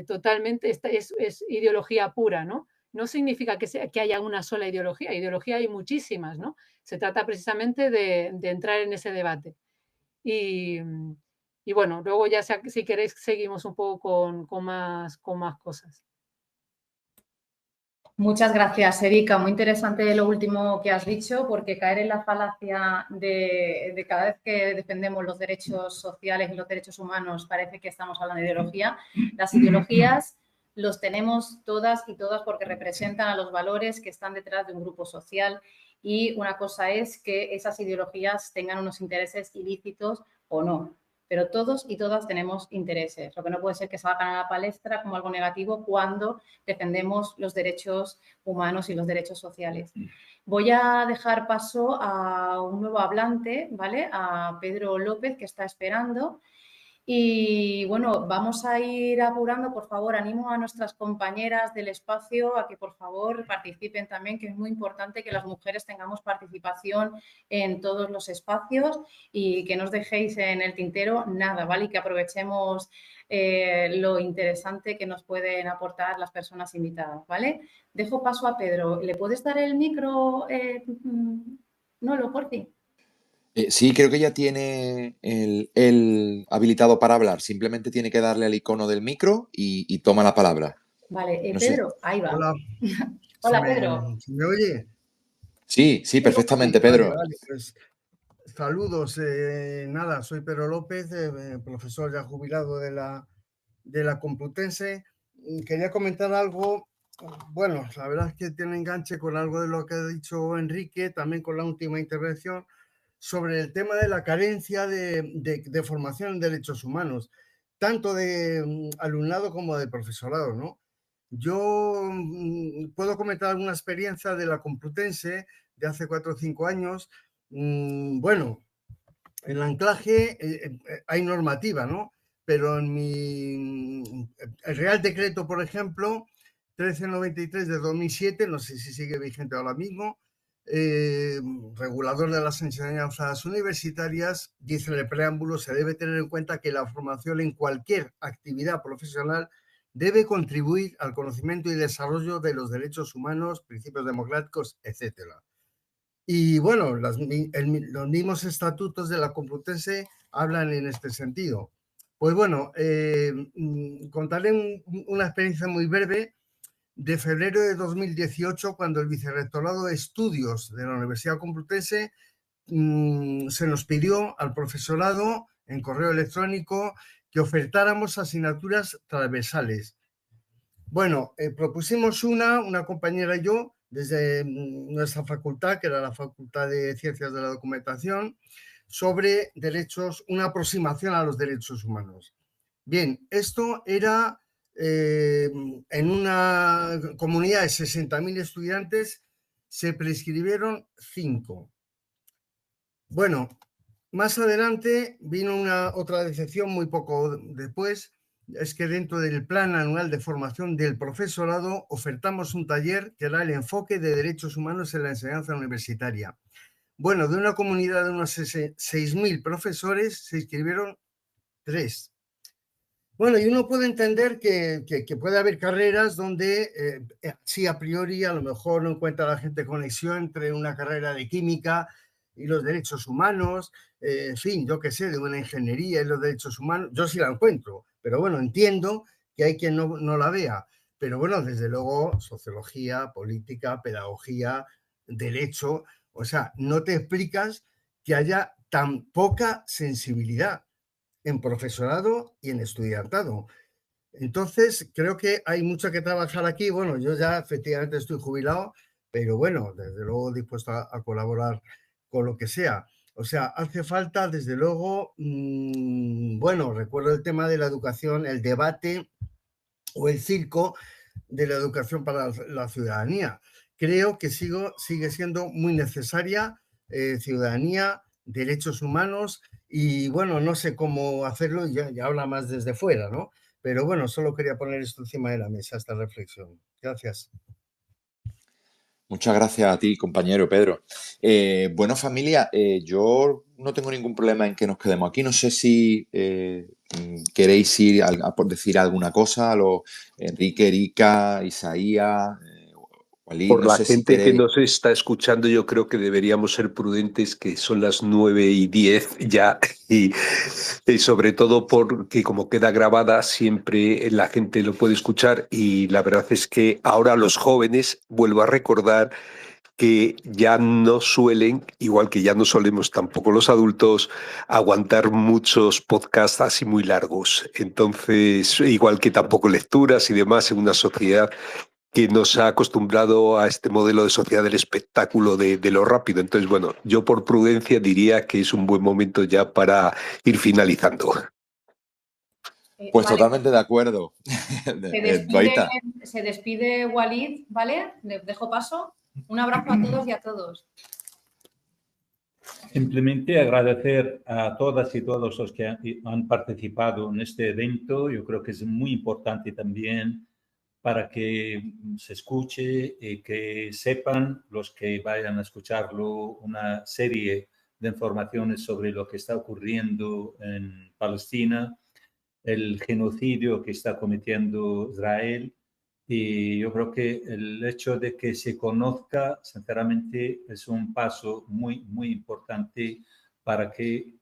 totalmente, es ideología pura, ¿no? No significa que haya una sola ideología hay muchísimas, ¿no? Se trata precisamente de entrar en ese debate. Y bueno, luego ya si queréis seguimos un poco con más cosas. Muchas gracias, Erika. Muy interesante lo último que has dicho, porque caer en la falacia de cada vez que defendemos los derechos sociales y los derechos humanos parece que estamos hablando de ideología. Las ideologías los tenemos todas y todas porque representan a los valores que están detrás de un grupo social, y una cosa es que esas ideologías tengan unos intereses ilícitos o no. Pero todos y todas tenemos intereses. Lo que no puede ser que salgan a la palestra como algo negativo cuando defendemos los derechos humanos y los derechos sociales. Voy a dejar paso a un nuevo hablante, ¿vale? A Pedro López, que está esperando. Y bueno, vamos a ir apurando, por favor, animo a nuestras compañeras del espacio a que por favor participen también, que es muy importante que las mujeres tengamos participación en todos los espacios y que no os dejéis en el tintero nada, ¿vale? Y que aprovechemos lo interesante que nos pueden aportar las personas invitadas, ¿vale? Dejo paso a Pedro. ¿Le puedes dar el micro? No, por fin. Sí, creo que ya tiene el habilitado para hablar. Simplemente tiene que darle al icono del micro y toma la palabra. Vale, No Pedro, sé. ahí va. Hola. Hola, Pedro. ¿Se me oye? Sí, perfectamente, Pedro. Vale, pues saludos. Nada, soy Pedro López, profesor ya jubilado de la Complutense. Quería comentar algo. Bueno, la verdad es que tiene enganche con algo de lo que ha dicho Enrique, también con la última intervención, sobre el tema de la carencia de formación en derechos humanos, tanto de alumnado como de profesorado, ¿no? Yo puedo comentar alguna experiencia de la Complutense de hace 4 o 5 años. Bueno, en el anclaje hay normativa, ¿no? Pero el Real Decreto, por ejemplo, 1393 de 2007, no sé si sigue vigente ahora mismo, regulador de las enseñanzas universitarias, dice en el preámbulo: se debe tener en cuenta que la formación en cualquier actividad profesional debe contribuir al conocimiento y desarrollo de los derechos humanos, principios democráticos, etc. Y bueno, los mismos estatutos de la Complutense hablan en este sentido. Pues bueno, contaré una experiencia muy breve de febrero de 2018, cuando el Vicerrectorado de Estudios de la Universidad Complutense se nos pidió al profesorado en correo electrónico que ofertáramos asignaturas transversales. Bueno, propusimos una compañera y yo, desde nuestra facultad, que era la Facultad de Ciencias de la Documentación, sobre derechos, una aproximación a los derechos humanos. Bien, esto era en una comunidad de 60.000 estudiantes, se prescribieron 5. Bueno, más adelante vino otra decepción muy poco después. Es que dentro del Plan Anual de Formación del Profesorado ofertamos un taller que era el enfoque de derechos humanos en la enseñanza universitaria. Bueno, de una comunidad de unos 6.000 profesores se inscribieron 3. Bueno, y uno puede entender que puede haber carreras donde sí, a priori, a lo mejor no encuentra la gente conexión entre una carrera de química y los derechos humanos, en fin, yo qué sé, de una ingeniería y los derechos humanos. Yo sí la encuentro, pero bueno, entiendo que hay quien no la vea. Pero bueno, desde luego, sociología, política, pedagogía, derecho, o sea, no te explicas que haya tan poca sensibilidad en profesorado y en estudiantado. Entonces, creo que hay mucho que trabajar aquí. Bueno, yo ya efectivamente estoy jubilado, pero bueno, desde luego dispuesto a colaborar con lo que sea. O sea, hace falta, desde luego, bueno, recuerdo el tema de la educación, el debate o el circo de la educación para la ciudadanía. Creo que sigue siendo muy necesaria ciudadanía, derechos humanos y bueno, no sé cómo hacerlo, ya habla más desde fuera, ¿no? Pero bueno, solo quería poner esto encima de la mesa, esta reflexión. Gracias. Muchas gracias a ti, compañero Pedro. Bueno, familia, yo no tengo ningún problema en que nos quedemos aquí. No sé si queréis ir por decir alguna cosa a los Enrique, Erika, Isaías, Walid, Por no la sé si gente que queréis. nos está escuchando, yo creo que deberíamos ser prudentes, que son las 9:10 ya, y sobre todo porque como queda grabada, siempre la gente lo puede escuchar, y la verdad es que ahora los jóvenes, vuelvo a recordar, que ya no suelen, igual que ya no solemos tampoco los adultos, aguantar muchos podcasts así muy largos. Entonces, igual que tampoco lecturas y demás en una sociedad que nos ha acostumbrado a este modelo de sociedad del espectáculo de lo rápido. Entonces, bueno, yo por prudencia diría que es un buen momento ya para ir finalizando. Pues Vale, totalmente de acuerdo. Baita. se despide Walid, ¿vale? Le dejo paso. Un abrazo a todos y a todos. Simplemente agradecer a todas y todos los que han participado en este evento. Yo creo que es muy importante también para que se escuche y que sepan los que vayan a escucharlo una serie de informaciones sobre lo que está ocurriendo en Palestina, el genocidio que está cometiendo Israel. Y yo creo que el hecho de que se conozca, sinceramente, es un paso muy, muy importante para que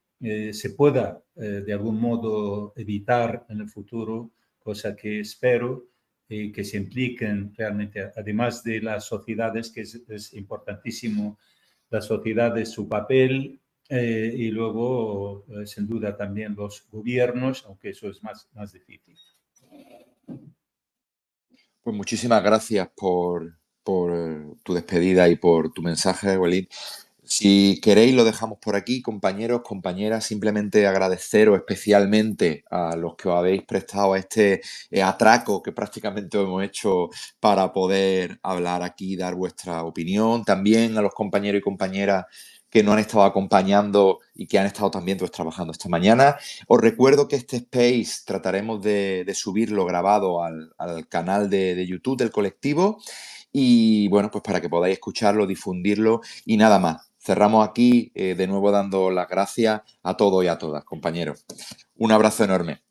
se pueda, de algún modo, evitar en el futuro, cosa que espero, que se impliquen realmente, además de las sociedades, que es importantísimo, las sociedades, su papel, y luego, sin duda, también los gobiernos, aunque eso es más difícil. Pues muchísimas gracias por tu despedida y por tu mensaje, Walid. Si queréis, lo dejamos por aquí, compañeros, compañeras. Simplemente agradeceros especialmente a los que os habéis prestado a este atraco que prácticamente hemos hecho para poder hablar aquí y dar vuestra opinión. También a los compañeros y compañeras que nos han estado acompañando y que han estado también trabajando esta mañana. Os recuerdo que este space trataremos de subirlo grabado al canal de YouTube del colectivo y bueno, pues para que podáis escucharlo, difundirlo y nada más. Cerramos aquí de nuevo dando las gracias a todos y a todas, compañeros. Un abrazo enorme.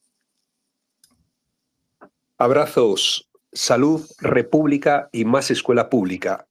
Abrazos, salud, república y más escuela pública.